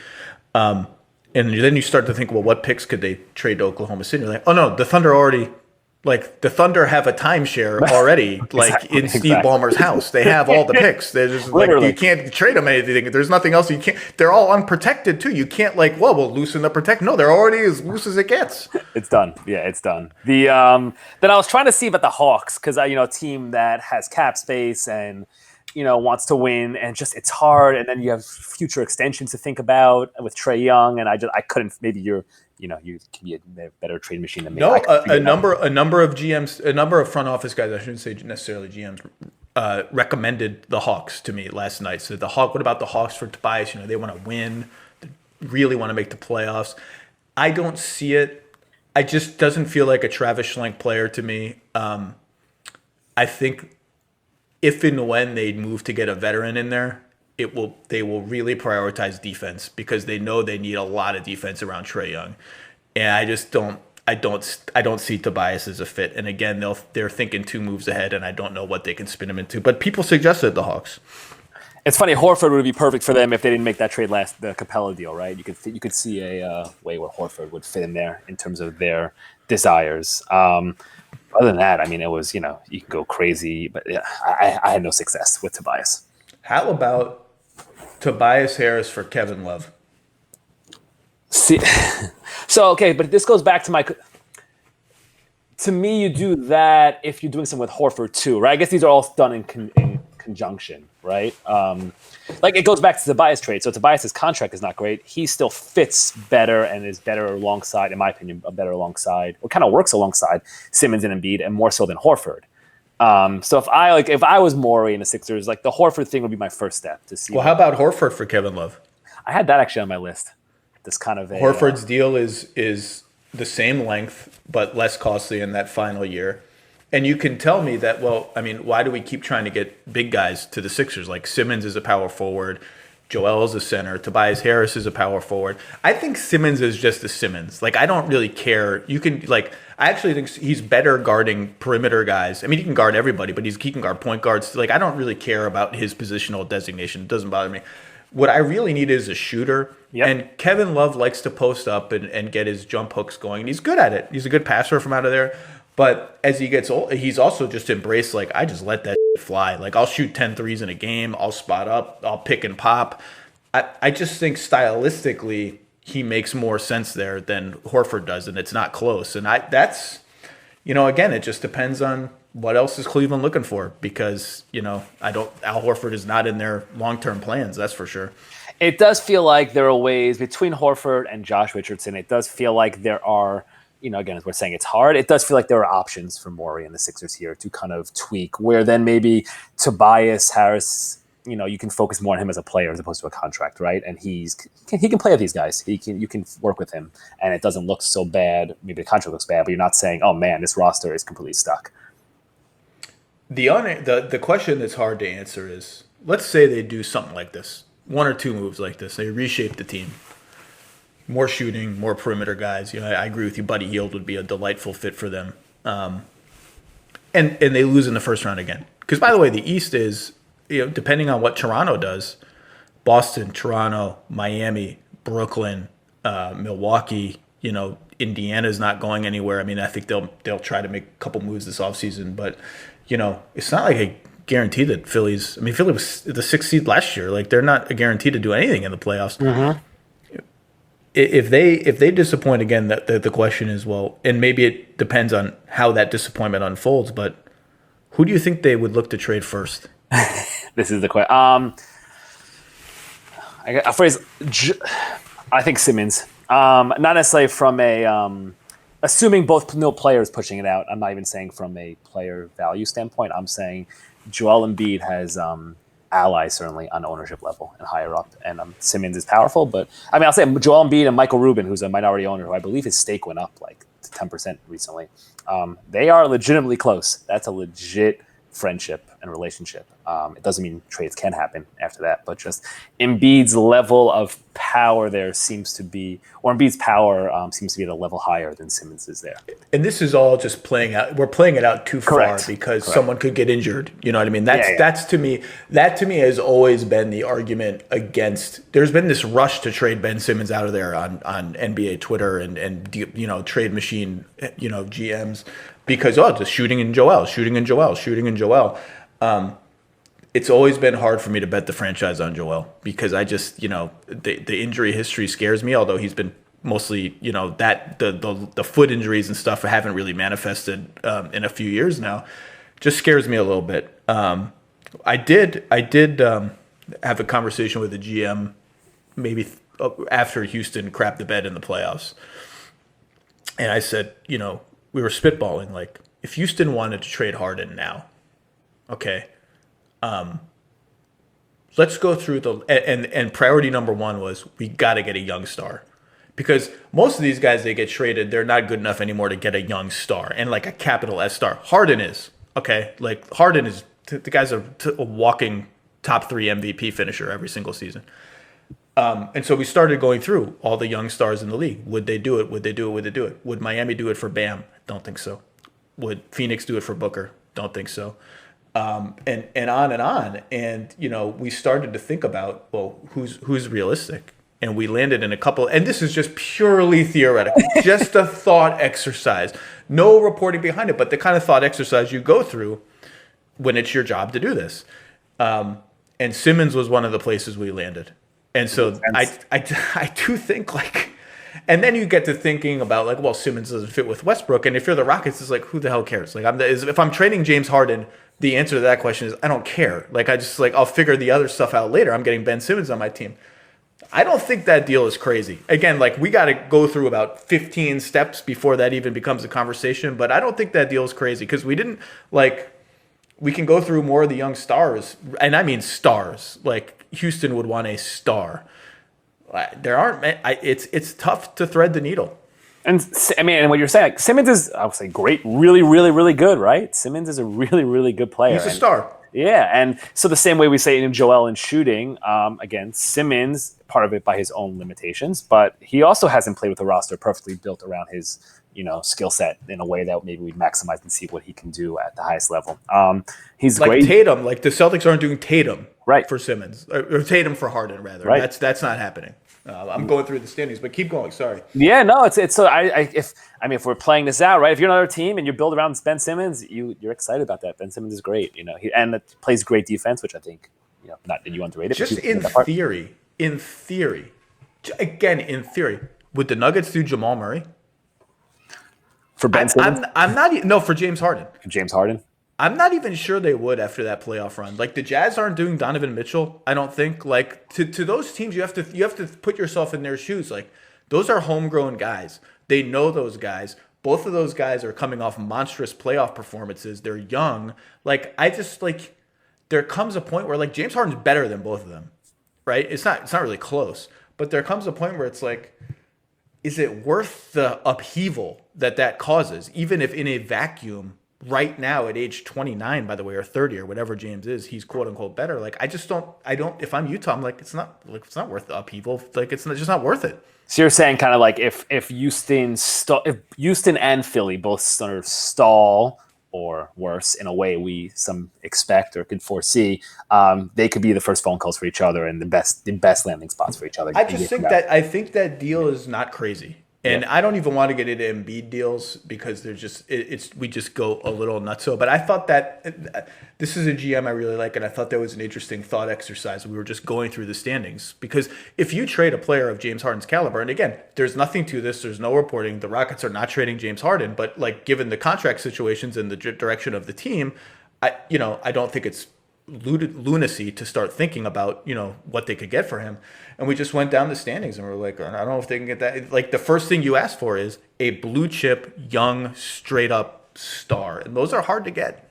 And then you start to think, well, what picks could they trade to Oklahoma City? You're like, oh no, the Thunder already Like the Thunder have a timeshare already, like in Steve Ballmer's house. They have all the picks. They're just like, you can't trade them anything. There's nothing else you can't. They're all unprotected too. You can't like, well, we'll loosen the protect. No, they're already as loose as it gets. It's done. Yeah, it's done. The then I was trying to see about the Hawks because a team that has cap space and wants to win, and just it's hard. And then you have future extensions to think about with Trae Young, and I couldn't. Maybe you can be a better trade machine than me. No, a number of GMs, a number of front office guys, I shouldn't say necessarily GMs, recommended the Hawks to me last night. So what about the Hawks for Tobias? They want to win, they really want to make the playoffs. I don't see it. It just doesn't feel like a Travis Schlenk player to me. I think if and when they move to get a veteran in there, they will really prioritize defense because they know they need a lot of defense around Trae Young, and I don't see Tobias as a fit. And again, they're thinking 2 moves ahead, and I don't know what they can spin him into. But people suggested the Hawks. It's funny. Horford would be perfect for them if they didn't make that trade the Capella deal, right? You could see a way where Horford would fit in there in terms of their desires. Other than that, it was you can go crazy, but yeah, I had no success with Tobias. How about Tobias Harris for Kevin Love? See, so okay, but this goes back to to me, you do that if you're doing something with Horford too, right? I guess these are all done in conjunction, right? Like it goes back to the Tobias trade. So Tobias's contract is not great. He still fits better and is better alongside, in my opinion, or kind of works alongside Simmons and Embiid, and more so than Horford. So if I was Morey in the Sixers, like the Horford thing would be my first step to see. Well, how about Horford for Kevin Love? I had that actually on my list. This kind of Horford's deal is the same length but less costly in that final year. And you can tell me that, why do we keep trying to get big guys to the Sixers? Like Simmons is a power forward, Joel is a center, Tobias Harris is a power forward. I think Simmons is just a Simmons. Like, I don't really care. You can, I actually think he's better guarding perimeter guys. He can guard everybody, but he can guard point guards. I don't really care about his positional designation. It doesn't bother me. What I really need is a shooter. Yep. And Kevin Love likes to post up and get his jump hooks going. And he's good at it. He's a good passer from out of there. But as he gets old, he's also just embraced, I just let that fly. I'll shoot 10 threes in a game. I'll spot up. I'll pick and pop. I just think stylistically he makes more sense there than Horford does, and it's not close. And that's, again, it just depends on what else is Cleveland looking for because, Al Horford is not in their long-term plans, that's for sure. It does feel like there are ways between Horford and Josh Richardson. It does feel like there are, again, as we're saying, it's hard. It does feel like there are options for Morey and the Sixers here to kind of tweak where then maybe Tobias Harris, you can focus more on him as a player as opposed to a contract, right? And he can play with these guys. You can work with him, and it doesn't look so bad. Maybe the contract looks bad, but you're not saying, oh man, this roster is completely stuck. The question that's hard to answer is, let's say they do something like this, 1 or 2 moves like this. They reshape the team. More shooting, more perimeter guys. I agree with you. Buddy Hield would be a delightful fit for them. And they lose in the first round again. Because, by the way, the East is, depending on what Toronto does, Boston, Toronto, Miami, Brooklyn, Milwaukee, Indiana's not going anywhere. I think they'll try to make a couple moves this offseason. But, it's not like a guarantee that Philly was the 6th seed last year. They're not a guarantee to do anything in the playoffs. Mm-hmm. If they disappoint again, the question is, and maybe it depends on how that disappointment unfolds, but who do you think they would look to trade first? This is the question. I think Simmons. Not necessarily from assuming both no players pushing it out. I'm not even saying from a player value standpoint. I'm saying Joel Embiid has allies certainly on the ownership level and higher up, and Simmons is powerful. But I'll say Joel Embiid and Michael Rubin, who's a minority owner, who I believe his stake went up to 10% recently. They are legitimately close. That's a legit friendship and relationship. It doesn't mean trades can happen after that, but just Embiid's level of power there seems to be at a level higher than Simmons is there. And this is all just playing out. We're playing it out too far because someone could get injured. You know what I mean? That's to me has always been the argument against. There's been this rush to trade Ben Simmons out of there on NBA Twitter and trade machine GMs. because just shooting in Joel. It's always been hard for me to bet the franchise on Joel because I just, the injury history scares me, although he's been mostly, that the foot injuries and stuff haven't really manifested in a few years now. Just scares me a little bit. I did have a conversation with the GM maybe after Houston crapped the bed in the playoffs. And I said, we were spitballing, like, if Houston wanted to trade Harden now, okay, let's go through and priority number one was we got to get a young star. Because most of these guys, they get traded, they're not good enough anymore to get a young star and like a capital S star. Harden is, okay? Like Harden is, the guy's a walking top 3 MVP finisher every single season. And so we started going through all the young stars in the league. Would they do it? Would they do it? Would they do it? Would Miami do it for Bam? Don't think so. Would Phoenix do it for Booker? Don't think so. And on and on. And, we started to think about, well, who's realistic? And we landed in a couple, and this is just purely theoretical, just a thought exercise. No reporting behind it, but the kind of thought exercise you go through when it's your job to do this. And Simmons was one of the places we landed. And so I do think like, and then you get to thinking about like, well, Simmons doesn't fit with Westbrook. And if you're the Rockets, it's like, who the hell cares? Like if I'm trading James Harden, the answer to that question is I don't care. Like I just like, I'll figure the other stuff out later. I'm getting Ben Simmons on my team. I don't think that deal is crazy. Again, like we got to go through about 15 steps before that even becomes a conversation. But I don't think that deal is crazy because we didn't like, we can go through more of the young stars. And I mean stars, like Houston would want a star. There aren't, it's tough to thread the needle. And I mean, and what you're saying, like Simmons is, I would say, great, really, really, really good, right? Simmons is a really, really good player. He's a star. Yeah, and so the same way we say in Joel and shooting, again, Simmons, part of it by his own limitations, but he also hasn't played with a roster perfectly built around his, skill set in a way that maybe we maximize and see what he can do at the highest level. He's like great. Tatum, like the Celtics aren't doing Tatum right for Simmons, or Tatum for Harden rather. Right. That's not happening. I'm going through the standings, but keep going. Sorry. Yeah, no, it's so if we're playing this out, right? If you're another team and you build around Ben Simmons, you're excited about that. Ben Simmons is great, he plays great defense, which I think, not that you underrate it. Just in theory, would the Nuggets do Jamal Murray for Ben Simmons? I'm not. For James Harden. James Harden. I'm not even sure they would after that playoff run. Like the Jazz aren't doing Donovan Mitchell, I don't think. Like to those teams, you have to put yourself in their shoes. Like those are homegrown guys. They know those guys. Both of those guys are coming off monstrous playoff performances. They're young. Like I just like there comes a point where like James Harden's better than both of them, right? It's not really close. But there comes a point where it's like, is it worth the upheaval that causes, even if in a vacuum? Right now at age 29, by the way, or 30 or whatever James is, he's quote unquote better. Like I don't. If I'm Utah, I'm like it's not worth the upheaval. Like it's just not worth it. So you're saying kind of like if Houston and Philly both sort of stall or worse in a way we some expect or could foresee, they could be the first phone calls for each other and the best landing spots for each other. I think that deal is not crazy. And I don't even want to get into Embiid deals because they're just we just go a little nutso. But I thought that this is a GM I really like, and I thought that was an interesting thought exercise. We were just going through the standings because if you trade a player of James Harden's caliber, and again, there's nothing to this, there's no reporting. The Rockets are not trading James Harden, but like given the contract situations and the direction of the team, I don't think it's lunacy to start thinking about what they could get for him. And we just went down the standings and we're like, I don't know if they can get that. Like the first thing you ask for is a blue chip young straight up star, and those are hard to get.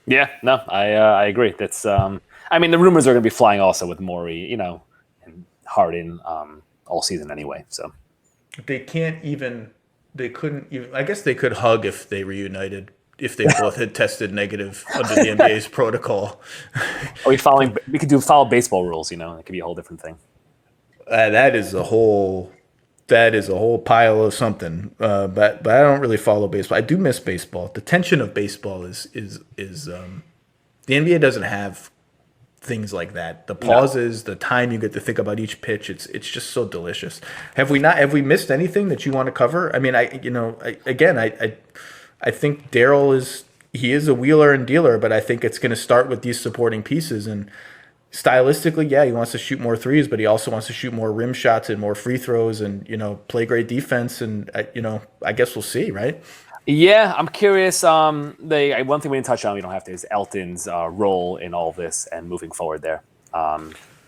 Yeah, no, I agree. That's the rumors are going to be flying also with Morey and Harden all season anyway, so they couldn't even I guess they could hug if they reunited, if they both had tested negative under the NBA's protocol. We could follow baseball rules, it could be a whole different thing. That is a whole pile of something. But I don't really follow baseball. I do miss baseball. The tension of baseball is the NBA doesn't have things like that. The pauses, the time you get to think about each pitch, it's just so delicious. Have we missed anything that you want to cover? I mean, I I think Daryl is a wheeler and dealer, but I think it's going to start with these supporting pieces. And stylistically, yeah, he wants to shoot more threes, but he also wants to shoot more rim shots and more free throws and, play great defense. And, I guess we'll see, right? Yeah, I'm curious. One thing we didn't touch on, we don't have to, is Elton's role in all of this and moving forward there,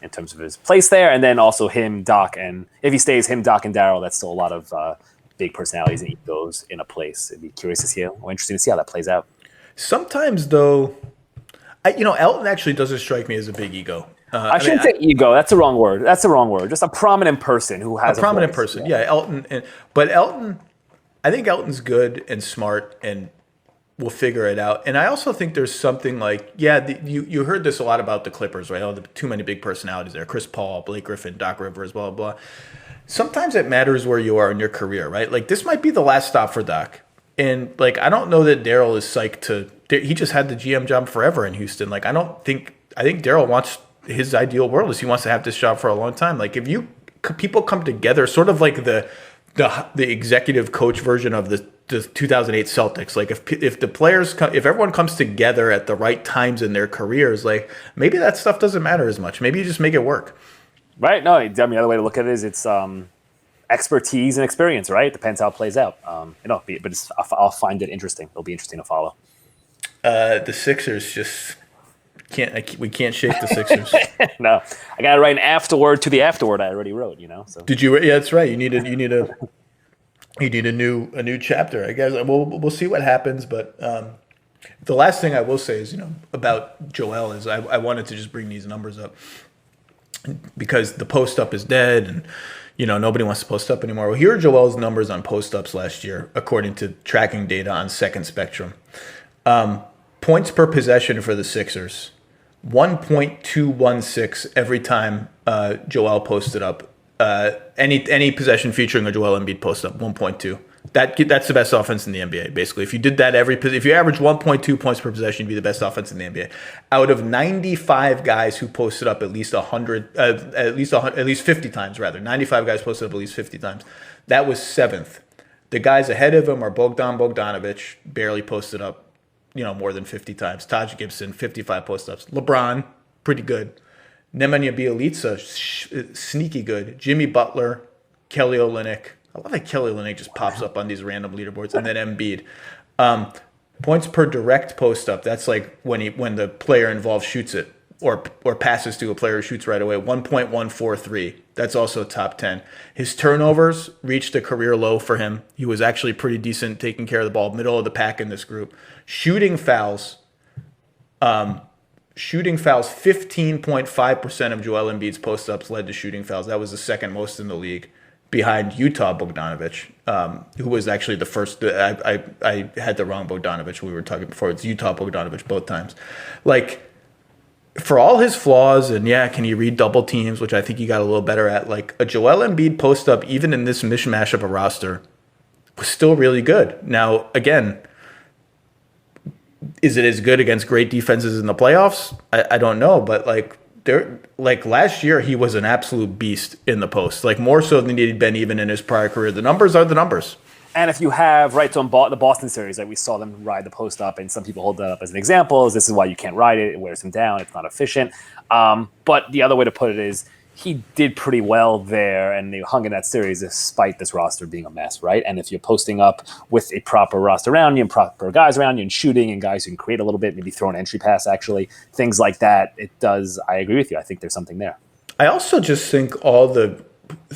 in terms of his place there. And then also him, Doc, and if he stays, him, Doc, and Daryl, that's still a lot of big personalities and egos in a place. It'd be curious to see, or interesting to see how that plays out. Sometimes, though, Elton actually doesn't strike me as a big ego. I shouldn't say ego. That's the wrong word. Just a prominent person who has a prominent person. Yeah, Elton. But Elton, I think Elton's good and smart and will figure it out. And I also think there's something like, you heard this a lot about the Clippers, right? Too many big personalities there. Chris Paul, Blake Griffin, Doc Rivers, blah, blah, blah. Sometimes it matters where you are in your career, right? Like, this might be the last stop for Doc. And, like, I don't know that Daryl is psyched he just had the GM job forever in Houston. Like, I think Daryl wants, his ideal world is he wants to have this job for a long time. Like, if people come together, sort of like the executive coach version of the 2008 Celtics. Like, if the players if everyone comes together at the right times in their careers, like, maybe that stuff doesn't matter as much. Maybe you just make it work. Right? No, I mean, the other way to look at it is it's expertise and experience, right? Depends how it plays out. But I'll find it interesting. It'll be interesting to follow. The Sixers just we can't shake the Sixers. No, I got to write an afterword to the afterword I already wrote. So did you? Yeah, that's right. You need a new chapter. I guess we'll see what happens. But the last thing I will say is about Joel is I wanted to just bring these numbers up because the post up is dead and nobody wants to post up anymore. Well, here are Joel's numbers on post ups last year according to tracking data on Second Spectrum. Points per possession for the Sixers, 1.216 every time Joel posted up. Any possession featuring a Joel Embiid post up, 1.2. That's the best offense in the NBA. Basically, if you did that if you average 1.2 points per possession, you'd be the best offense in the NBA. Out of 95 guys who posted up at least 50 times, rather, 95 guys posted up at least 50 times. That was seventh. The guys ahead of him are Bogdanovich, barely posted up, more than 50 times. Taj Gibson, 55 post-ups. LeBron, pretty good. Nemanja Bjelica, sneaky good. Jimmy Butler, Kelly Olynyk. I love that Kelly Olynyk just pops up on these random leaderboards. And then Embiid. Points per direct post-up. That's like when the player involved shoots it or passes to a player who shoots right away. 1.143. That's also top 10. His turnovers reached a career low for him. He was actually pretty decent taking care of the ball, middle of the pack in this group. Shooting fouls, 15.5% of Joel Embiid's post-ups led to shooting fouls. That was the second most in the league, behind Utah Bogdanovich, who was actually the first. I had the wrong Bogdanovich. We were talking before. It's Utah Bogdanovich both times. Like, for all his flaws, and can he read double teams, which I think he got a little better at, like, a Joel Embiid post-up, even in this mishmash of a roster, was still really good. Now, again, is it as good against great defenses in the playoffs? I don't know, but last year he was an absolute beast in the post, like more so than he'd been even in his prior career. The numbers are the numbers. And if you have the Boston series, we saw them ride the post up, and some people hold that up as an example. This is why you can't ride it. It wears him down. It's not efficient. But the other way to put it is he did pretty well there, and they hung in that series despite this roster being a mess, right? And if you're posting up with a proper roster around you and proper guys around you and shooting and guys who can create a little bit, maybe throw an entry pass, actually, things like that, it does. I agree with you. I think there's something there. I also just think all the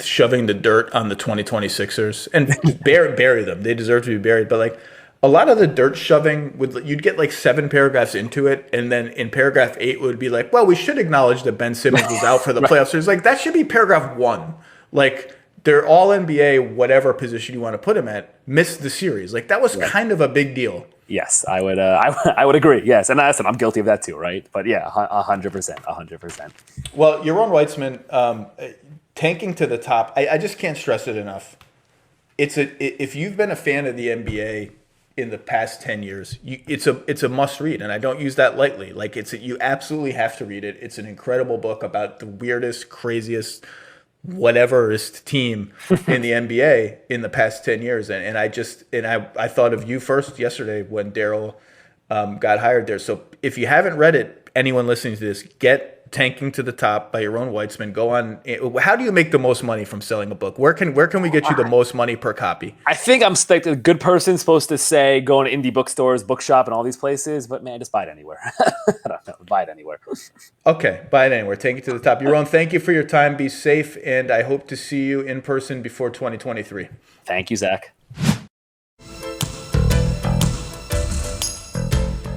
shoving the dirt on the 2020 Sixers and bury them. They deserve to be buried. But a lot of the dirt shoving, you'd get 7 paragraphs into it, and then in paragraph 8 it would be like, well, we should acknowledge that Ben Simmons was out for the playoffs. So it's that should be paragraph 1. They're all NBA, whatever position you want to put him at, missed the series. That was kind of a big deal. Yes, I would. I would agree. Yes, and I'm guilty of that too, right? But 100%. Well, Yaron Weitzman, tanking to the top. I just can't stress it enough. If you've been a fan of the NBA in the past 10 years, it's a must read, and I don't use that lightly. You absolutely have to read it. It's an incredible book about the weirdest, craziest whateverest team in the NBA in the past 10 years. I thought of you first yesterday when Daryl got hired there. So if you haven't read it, anyone listening to this, get Tanking to the Top by Yaron Weitzman. Go on. How do you make the most money from selling a book? Where can we get you the most money per copy? I think I'm like a good person supposed to say go to indie bookstores, bookshop, and all these places, but man, just buy it anywhere. I don't know. Buy it anywhere. Okay, buy it anywhere. Take it to the top. Yaron, thank you for your time. Be safe, and I hope to see you in person before 2023. Thank you, Zach.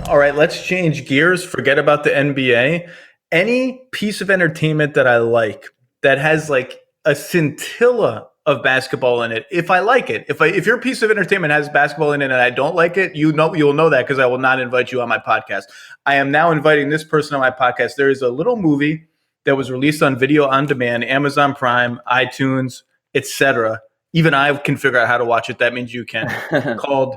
All right, let's change gears. Forget about the NBA. Any piece of entertainment that I like that has like a scintilla of basketball in it, if I like it, if your piece of entertainment has basketball in it and I don't like it, you'll know that because I will not invite you on my podcast. I am now inviting this person on my podcast. There is a little movie that was released on video on demand, Amazon Prime, iTunes, etc. Even I can figure out how to watch it. That means you can. Called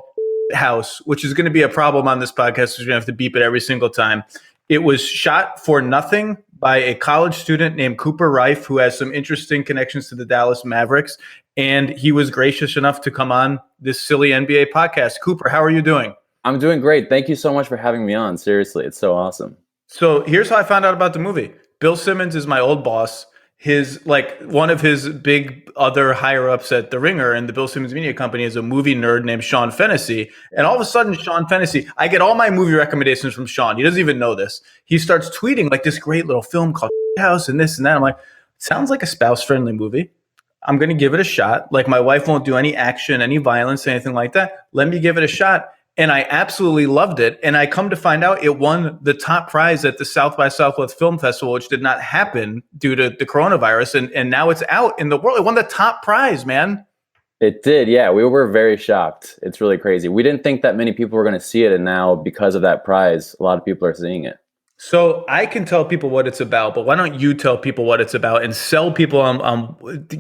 House, which is going to be a problem on this podcast. We're going to have to beep it every single time. It was shot for nothing by a college student named Cooper Rife, who has some interesting connections to the Dallas Mavericks. And he was gracious enough to come on this silly NBA podcast. Cooper, how are you doing? I'm doing great. Thank you so much for having me on. Seriously, it's so awesome. So here's how I found out about the movie. Bill Simmons is my old boss. One of his big other higher ups at The Ringer and the Bill Simmons Media Company is a movie nerd named Sean Fennessy. And all of a sudden, Sean Fennessy, I get all my movie recommendations from Sean. He doesn't even know this. He starts tweeting like this great little film called House and this and that. I'm like, sounds like a spouse friendly movie. I'm going to give it a shot. Like my wife won't do any action, any violence, anything like that. Let me give it a shot. And I absolutely loved it. And I come to find out it won the top prize at the South by Southwest Film Festival, which did not happen due to the coronavirus. And now it's out in the world. It won the top prize, man. It did. Yeah, we were very shocked. It's really crazy. We didn't think that many people were going to see it. And now because of that prize, a lot of people are seeing it. So I can tell people what it's about, but why don't you tell people what it's about and sell people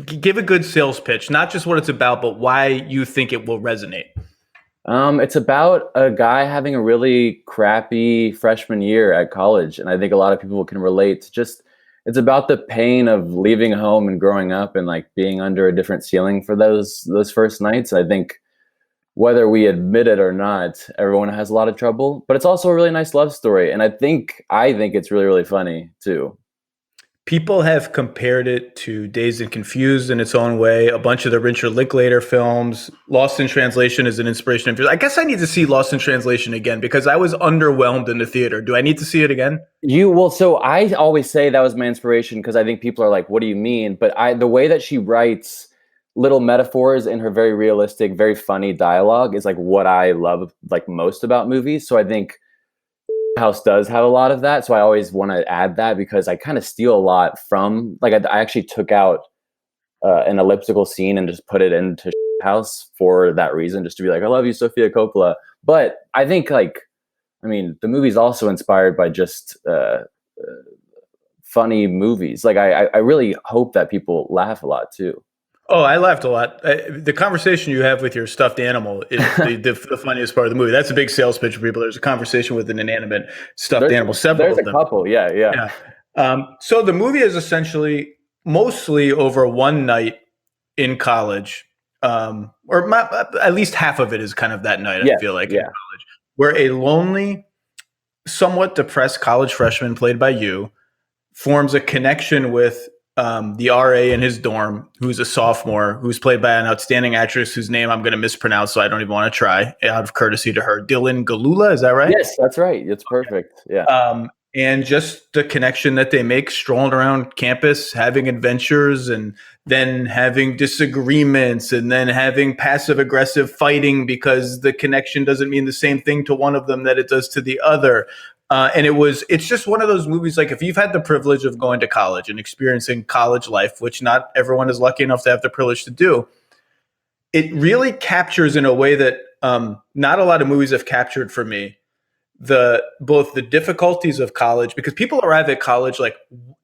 give a good sales pitch, not just what it's about, but why you think it will resonate. It's about a guy having a really crappy freshman year at college. And I think a lot of people can relate to it's about the pain of leaving home and growing up and like being under a different ceiling for those first nights. I think whether we admit it or not, everyone has a lot of trouble, but it's also a really nice love story. And I think it's really, really funny too. People have compared it to Dazed and Confused in its own way. A bunch of the Richard Linklater films. Lost in Translation is an inspiration. I guess I need to see Lost in Translation again because I was underwhelmed in the theater. Do I need to see it again? So I always say that was my inspiration because I think people are like, what do you mean? But the way that she writes little metaphors in her very realistic, very funny dialogue is like what I love like most about movies. So I think House does have a lot of that, so I always want to add that because I kind of steal a lot from I actually took out an elliptical scene and just put it into House for that reason, just to be like, I love you, Sofia Coppola. But I think the movie's also inspired by just funny movies. Like I really hope that people laugh a lot too. Oh, I laughed a lot. The conversation you have with your stuffed animal is the funniest part of the movie. That's a big sales pitch for people. There's a conversation with an inanimate stuffed animal. Several of them. There's a couple. Yeah. So the movie is essentially mostly over one night in college, at least half of it is kind of that night, I feel like, in college, where a lonely, somewhat depressed college freshman played by you forms a connection with the RA in his dorm, who's a sophomore, who's played by an outstanding actress whose name I'm going to mispronounce, so I don't even want to try out of courtesy to her. Dylan Galula, is that right? Yes, that's right. It's perfect. Yeah. And just the connection that they make strolling around campus, having adventures, and then having disagreements, and then having passive aggressive fighting because the connection doesn't mean the same thing to one of them that it does to the other. And it's just one of those movies, like if you've had the privilege of going to college and experiencing college life, which not everyone is lucky enough to have the privilege to do, it really captures in a way that not a lot of movies have captured for me, both the difficulties of college, because people arrive at college like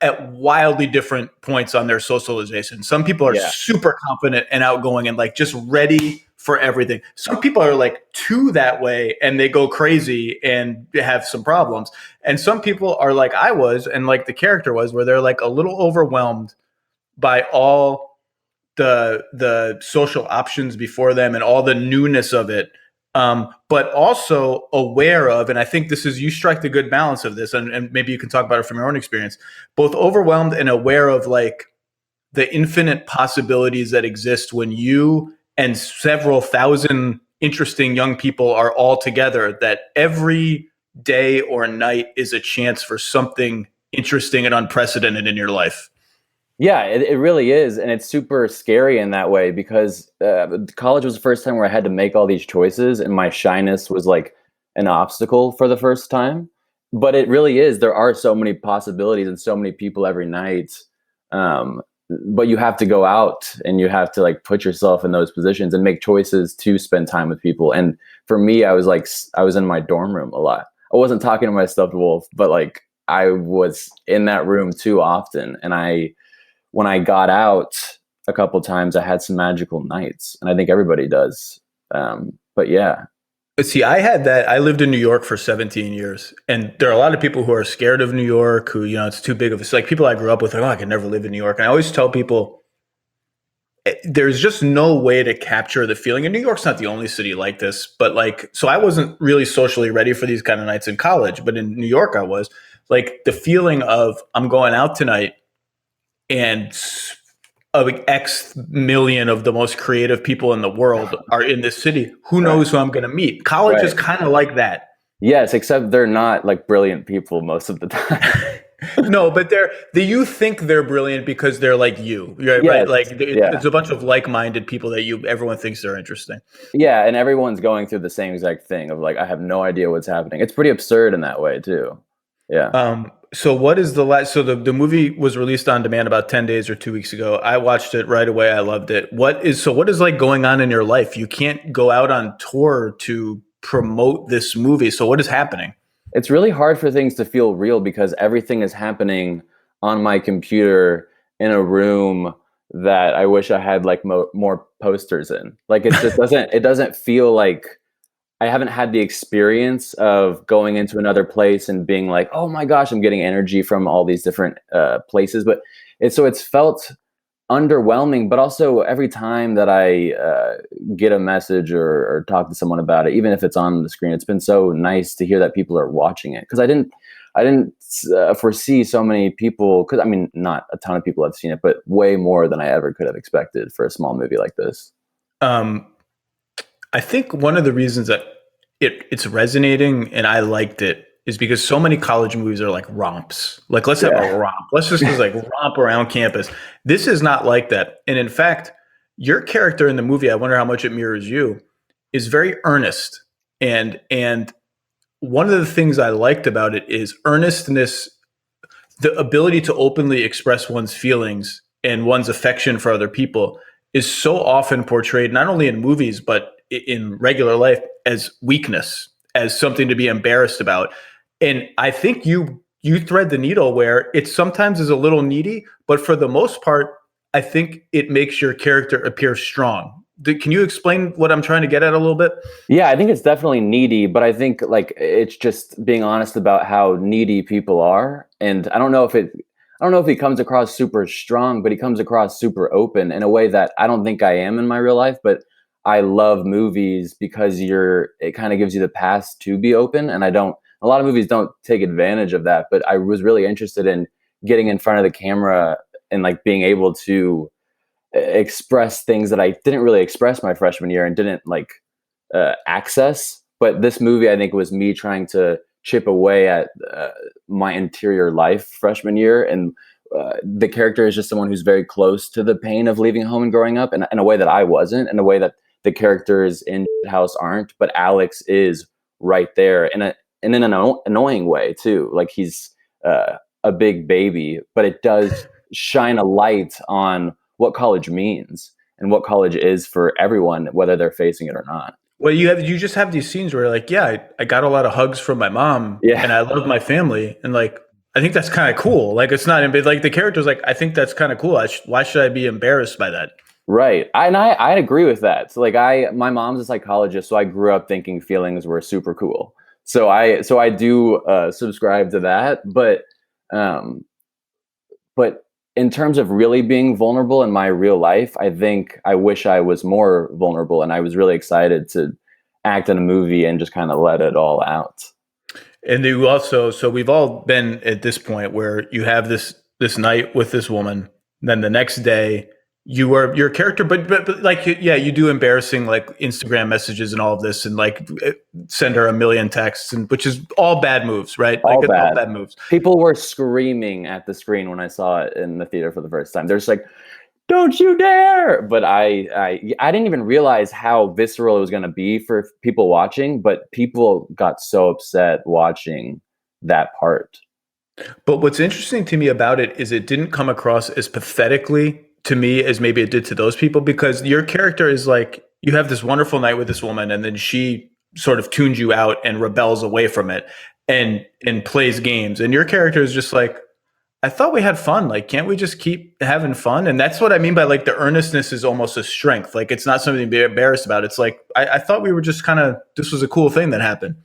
at wildly different points on their socialization. Some people are super confident and outgoing and like just ready for everything. Some people are like too that way and they go crazy and have some problems. And some people are like I was and like the character was, where they're like a little overwhelmed by all the social options before them and all the newness of it, but also aware of, and I think this is, you strike the good balance of this, and maybe you can talk about it from your own experience, both overwhelmed and aware of like the infinite possibilities that exist when you and several thousand interesting young people are all together, that every day or night is a chance for something interesting and unprecedented in your life. Yeah, it really is. And it's super scary in that way because college was the first time where I had to make all these choices and my shyness was like an obstacle for the first time. But it really is. There are so many possibilities and so many people every night. Um, but you have to go out and you have to like put yourself in those positions and make choices to spend time with people. And for me, I was in my dorm room a lot. I wasn't talking to my stuffed wolf, but like I was in that room too often. And when I got out a couple times, I had some magical nights, and I think everybody does. But yeah, See, I had that. I lived in New York for 17 years, and there are a lot of people who are scared of New York, who, it's too big of a, like people I grew up with, like, oh, I could never live in New York. And I always tell people, there's just no way to capture the feeling. And New York's not the only city like this, but like, so I wasn't really socially ready for these kind of nights in college, but in New York, I was like the feeling of I'm going out tonight and X million of the most creative people in the world are in this city. Who knows who I'm going to meet? College is kind of like that. Yes, except they're not like brilliant people most of the time. No, but you think they're brilliant because they're like you, right? Yes, Like yeah. it's a bunch of like-minded people that everyone thinks they're interesting. Yeah, and everyone's going through the same exact thing of like, I have no idea what's happening. It's pretty absurd in that way too. Yeah. So what is the last? So the movie was released on demand about 10 days or 2 weeks ago. I watched it right away. I loved it. What is like going on in your life? You can't go out on tour to promote this movie. So what is happening? It's really hard for things to feel real because everything is happening on my computer in a room that I wish I had like more posters in. Like it just doesn't feel like I haven't had the experience of going into another place and being like, oh my gosh, I'm getting energy from all these different places. But it's felt underwhelming, but also every time that I get a message or talk to someone about it, even if it's on the screen, it's been so nice to hear that people are watching it. Because I didn't foresee so many people. Because I mean, not a ton of people have seen it, but way more than I ever could have expected for a small movie like this. I think one of the reasons that it's resonating and I liked it is because so many college movies are like romps. Like, let's have a romp. Let's just like romp around campus. This is not like that. And in fact, your character in the movie, I wonder how much it mirrors you, is very earnest. And one of the things I liked about it is earnestness, the ability to openly express one's feelings and one's affection for other people is so often portrayed, not only in movies, but in regular life, as weakness, as something to be embarrassed about. And I think you thread the needle where it sometimes is a little needy, but for the most part, I think it makes your character appear strong. Can you explain what I'm trying to get at a little bit? Yeah, I think it's definitely needy, but I think like it's just being honest about how needy people are. And I don't know if he comes across super strong, but he comes across super open in a way that I don't think I am in my real life, but I love movies because it kind of gives you the pass to be open. And a lot of movies don't take advantage of that, but I was really interested in getting in front of the camera and like being able to express things that I didn't really express my freshman year and didn't like access. But this movie, I think, was me trying to chip away at my interior life freshman year. And the character is just someone who's very close to the pain of leaving home and growing up in a way that I wasn't, in a way that the characters in House aren't, but Alex is right there in an annoying way too. Like he's a big baby, but it does shine a light on what college means and what college is for everyone, whether they're facing it or not. Well, you just have these scenes where like, yeah, I got a lot of hugs from my mom, and I love my family, and like I think that's kind of cool. Like it's not, but like the character's like, I think that's kind of cool. Why should I be embarrassed by that? Right. I agree with that. So like my mom's a psychologist, so I grew up thinking feelings were super cool. So I do subscribe to that, but in terms of really being vulnerable in my real life, I think I wish I was more vulnerable, and I was really excited to act in a movie and just kind of let it all out. And you also, so we've all been at this point where you have this night with this woman, then the next day you are your character, but like yeah, you do embarrassing like Instagram messages and all of this, and like send her a million texts, and which is all bad moves, right? Like All it's all bad. bad moves. People were screaming at the screen when I saw it in the theater for the first time. They're just like, "Don't you dare!" But I didn't even realize how visceral it was going to be for people watching. But people got so upset watching that part. But what's interesting to me about it is it didn't come across as pathetically to me as maybe it did to those people, because your character is like, you have this wonderful night with this woman and then she sort of tunes you out and rebels away from it and plays games. And your character is just like, I thought we had fun. Like, can't we just keep having fun? And that's what I mean by like the earnestness is almost a strength. Like, it's not something to be embarrassed about. It's like, I thought we were just kind of, this was a cool thing that happened.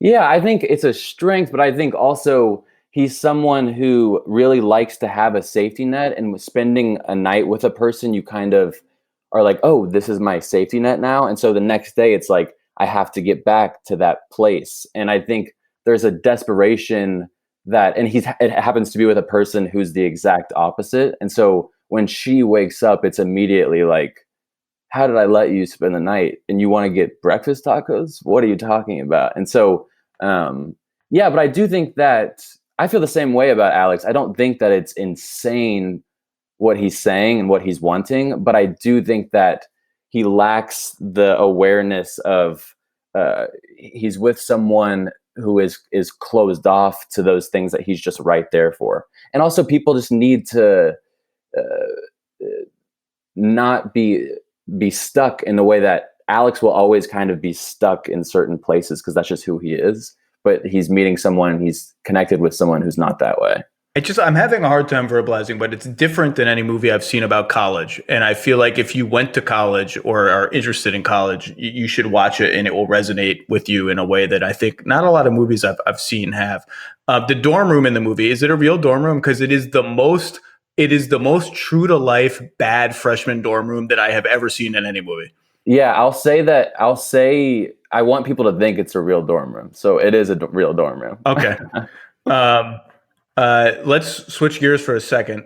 Yeah, I think it's a strength, but I think also he's someone who really likes to have a safety net, and spending a night with a person, you kind of are like, oh, this is my safety net now. And so the next day it's like, I have to get back to that place. And I think there's a desperation that, and it happens to be with a person who's the exact opposite. And so when she wakes up, it's immediately like, how did I let you spend the night? And you want to get breakfast tacos? What are you talking about? And so, yeah, but I do think that I feel the same way about Alex. I don't think that it's insane what he's saying and what he's wanting, but I do think that he lacks the awareness of he's with someone who is closed off to those things that he's just right there for. And also people just need to not be stuck in the way that Alex will always kind of be stuck in certain places because that's just who he is. But he's meeting someone, he's connected with someone who's not that way. I'm having a hard time verbalizing, but it's different than any movie I've seen about college. And I feel like if you went to college or are interested in college, you should watch it and it will resonate with you in a way that I think not a lot of movies I've seen have. The dorm room in the movie, is it a real dorm room? Because it is the most true to life bad freshman dorm room that I have ever seen in any movie. Yeah, I'll say I want people to think it's a real dorm room. So it is a real dorm room. Okay. Let's switch gears for a second.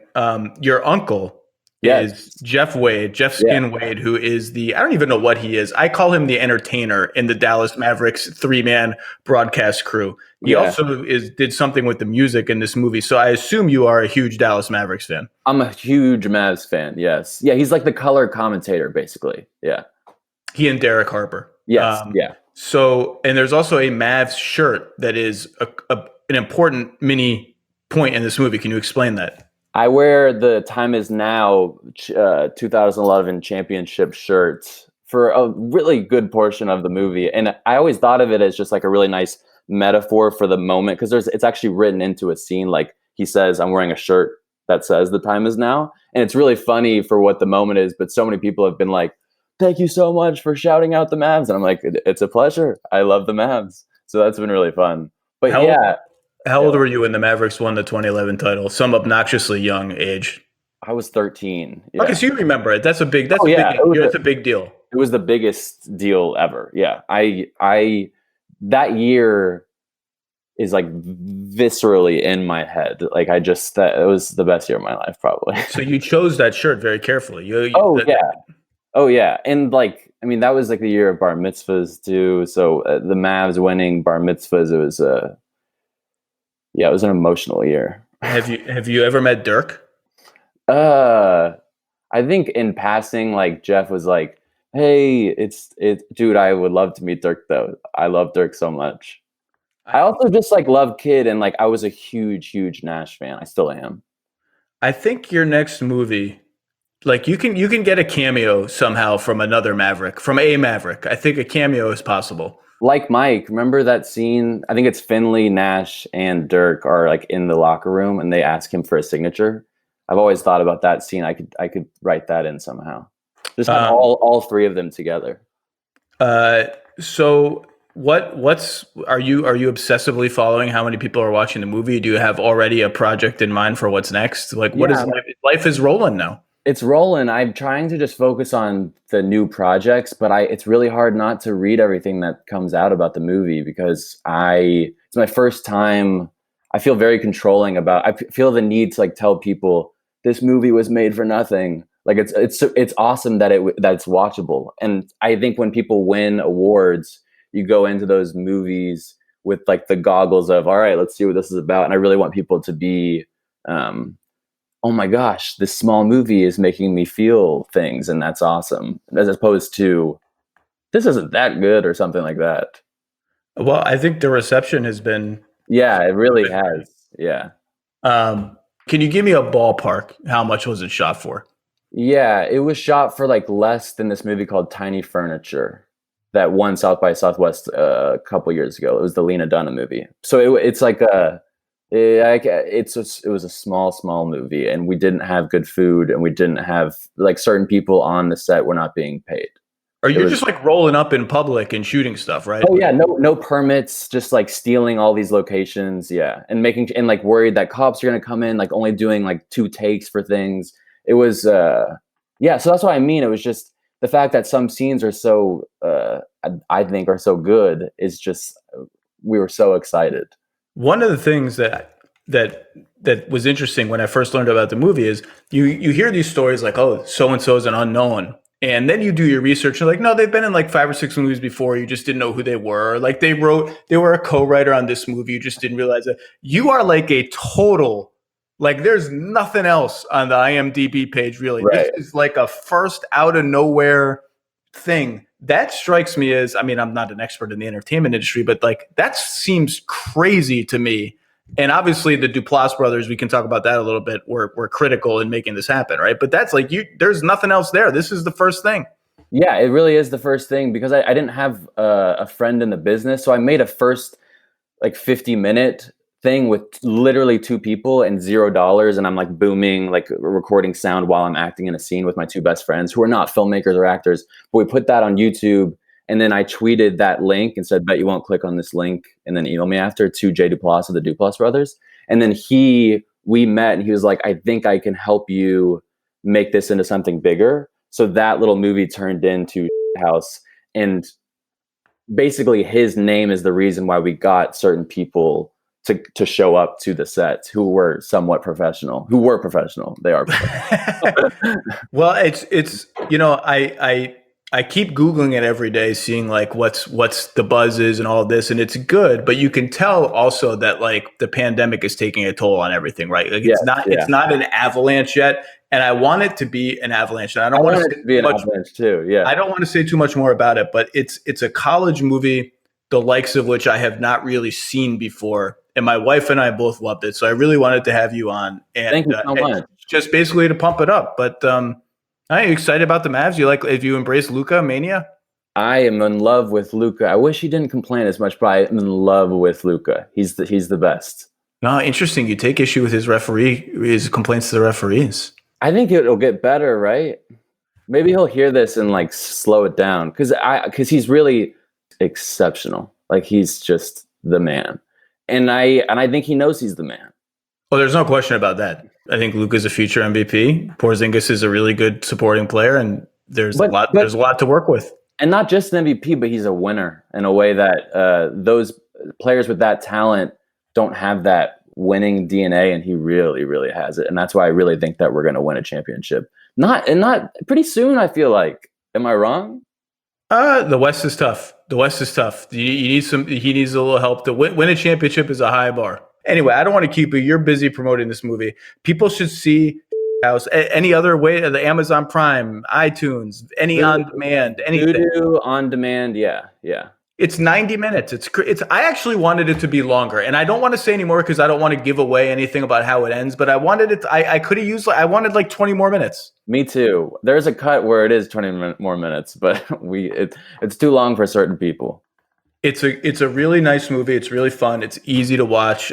Your uncle is Jeff Skin Wade, who is I don't even know what he is. I call him the entertainer in the Dallas Mavericks 3-man broadcast crew. He also did something with the music in this movie. So I assume you are a huge Dallas Mavericks fan. I'm a huge Mavs fan. Yes. Yeah. He's like the color commentator, basically. Yeah. He and Derek Harper. Yes. Yeah. So, and there's also a Mavs shirt that is an important mini point in this movie. Can you explain that? I wear the Time Is Now 2011 championship shirt for a really good portion of the movie. And I always thought of it as just like a really nice metaphor for the moment, because it's actually written into a scene. Like he says, I'm wearing a shirt that says the time is now. And it's really funny for what the moment is. But so many people have been like, thank you so much for shouting out the Mavs. And I'm like, it's a pleasure. I love the Mavs. So that's been really fun. But how old were you when the Mavericks won the 2011 title? Some obnoxiously young age. I was 13. Yeah. Okay, so you remember it. That's a big deal. It was the biggest deal ever. Yeah. I that year is like viscerally in my head. Like it was the best year of my life, probably. So you chose that shirt very carefully. Oh yeah. And like, I mean, that was like the year of bar mitzvahs too. So the Mavs winning bar mitzvahs, it was it was an emotional year. Have you ever met Dirk? I think in passing, like Jeff was like, hey, dude, I would love to meet Dirk though. I love Dirk so much. I also just like love Kid, and like I was a huge Nash fan. I still am. I think your next movie, like you can get a cameo somehow from another Maverick, from a Maverick. I think a cameo is possible. Like Mike, remember that scene? I think it's Finley, Nash, and Dirk are like in the locker room, and they ask him for a signature. I've always thought about that scene. I could write that in somehow. Just have all three of them together. So What's are you obsessively following how many people are watching the movie? Do you have already a project in mind for what's next? Like, what is Yeah, life? Life is rolling now. it's rolling. I'm trying to just focus on the new projects, but it's really hard not to read everything that comes out about the movie because it's my first time. I feel very controlling about. I feel the need to like tell people this movie was made for nothing. Like it's awesome that that it's watchable. And I think when people win awards, you go into those movies with like the goggles of, all right, let's see what this is about. And I really want people to be oh my gosh, this small movie is making me feel things, and that's awesome. As opposed to this isn't that good or something like that. Well, I think the reception has been. Yeah, it really has. Yeah. Can you give me a ballpark? How much was it shot for? Yeah, it was shot for like less than this movie called Tiny Furniture that won South by Southwest a couple years ago. It was the Lena Dunham movie. So it's like it was a small movie, and we didn't have good food, and we didn't have like certain people on the set were not being paid. Or you're just like rolling up in public and shooting stuff, right? Oh yeah, no permits, just like stealing all these locations, yeah, and like worried that cops are gonna come in, like only doing like 2 takes for things. It was yeah, so that's what I mean. It was just the fact that some scenes are so I think are so good is just we were so excited. One of the things that was interesting when I first learned about the movie is you hear these stories like, oh, so and so is an unknown. And then you do your research and like, no, they've been in like 5 or 6 movies before. You just didn't know who they were. Like they were a co-writer on this movie. You just didn't realize it. You are like a total, like there's nothing else on the IMDb page really. Right. This is like a first out of nowhere thing. That strikes me as, I mean, I'm not an expert in the entertainment industry, but like that seems crazy to me. And obviously the Duplass brothers, we can talk about that a little bit, were critical in making this happen, right? But that's like there's nothing else there. This is the first thing. Yeah, it really is the first thing because I didn't have a friend in the business. So I made a first like 50-minute thing with literally 2 people and $0. And I'm like booming, like recording sound while I'm acting in a scene with my 2 best friends who are not filmmakers or actors. But we put that on YouTube. And then I tweeted that link and said, bet you won't click on this link and then email me after to Jay Duplass of the Duplass brothers. And then we met and he was like, I think I can help you make this into something bigger. So that little movie turned into House. And basically his name is the reason why we got certain people to show up to the sets who were somewhat professional, who were professional. They are professional. Well, it's I keep Googling it every day, seeing like what's the buzz is and all of this, and it's good, but you can tell also that like the pandemic is taking a toll on everything, right? Like it's not an avalanche yet, and I want it to be an avalanche. And I don't want it to be an avalanche too. Yeah, I don't want to say too much more about it, but it's a college movie, the likes of which I have not really seen before, and my wife and I both loved it. So I really wanted to have you on, and thank you so much. Just basically to pump it up, but. Are you excited about the Mavs? If you embrace Luka mania? I am in love with Luka. I wish he didn't complain as much, but I'm in love with Luka. He's the best. No, interesting. You take issue with his complaints to the referees. I think it'll get better, right? Maybe he'll hear this and like slow it down because he's really exceptional. Like he's just the man, and I think he knows he's the man. Well, there's no question about that. I think Luka's a future MVP. Porzingis is a really good supporting player, and there's a lot to work with. And not just an MVP, but he's a winner in a way that those players with that talent don't have that winning DNA, and he really, really has it. And that's why I really think that we're going to win a championship. Not pretty soon. I feel like. Am I wrong? The West is tough. He needs a little help to win a championship is a high bar. Anyway, I don't want to keep you. You're busy promoting this movie. People should see House. Any other way? The Amazon Prime, iTunes, any on demand, anything. Vudu on demand. Yeah. It's 90 minutes. It's. I actually wanted it to be longer, and I don't want to say anymore because I don't want to give away anything about how it ends. But I wanted it. I could have used. I wanted like 20 more minutes. Me too. There's a cut where it is 20 more minutes, but it's too long for certain people. It's a really nice movie. It's really fun. It's easy to watch.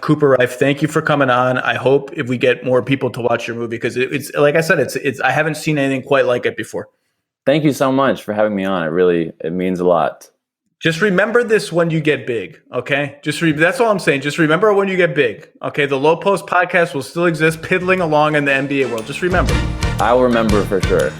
Cooper Rife, thank you for coming on. I hope if we get more people to watch your movie because it's like I said, it's I haven't seen anything quite like it before. Thank you so much for having me on. It means a lot. Just remember this when you get big, okay? That's all I'm saying. Just remember when you get big, okay? The Lowe Post podcast will still exist, piddling along in the NBA world. Just remember. I'll remember for sure.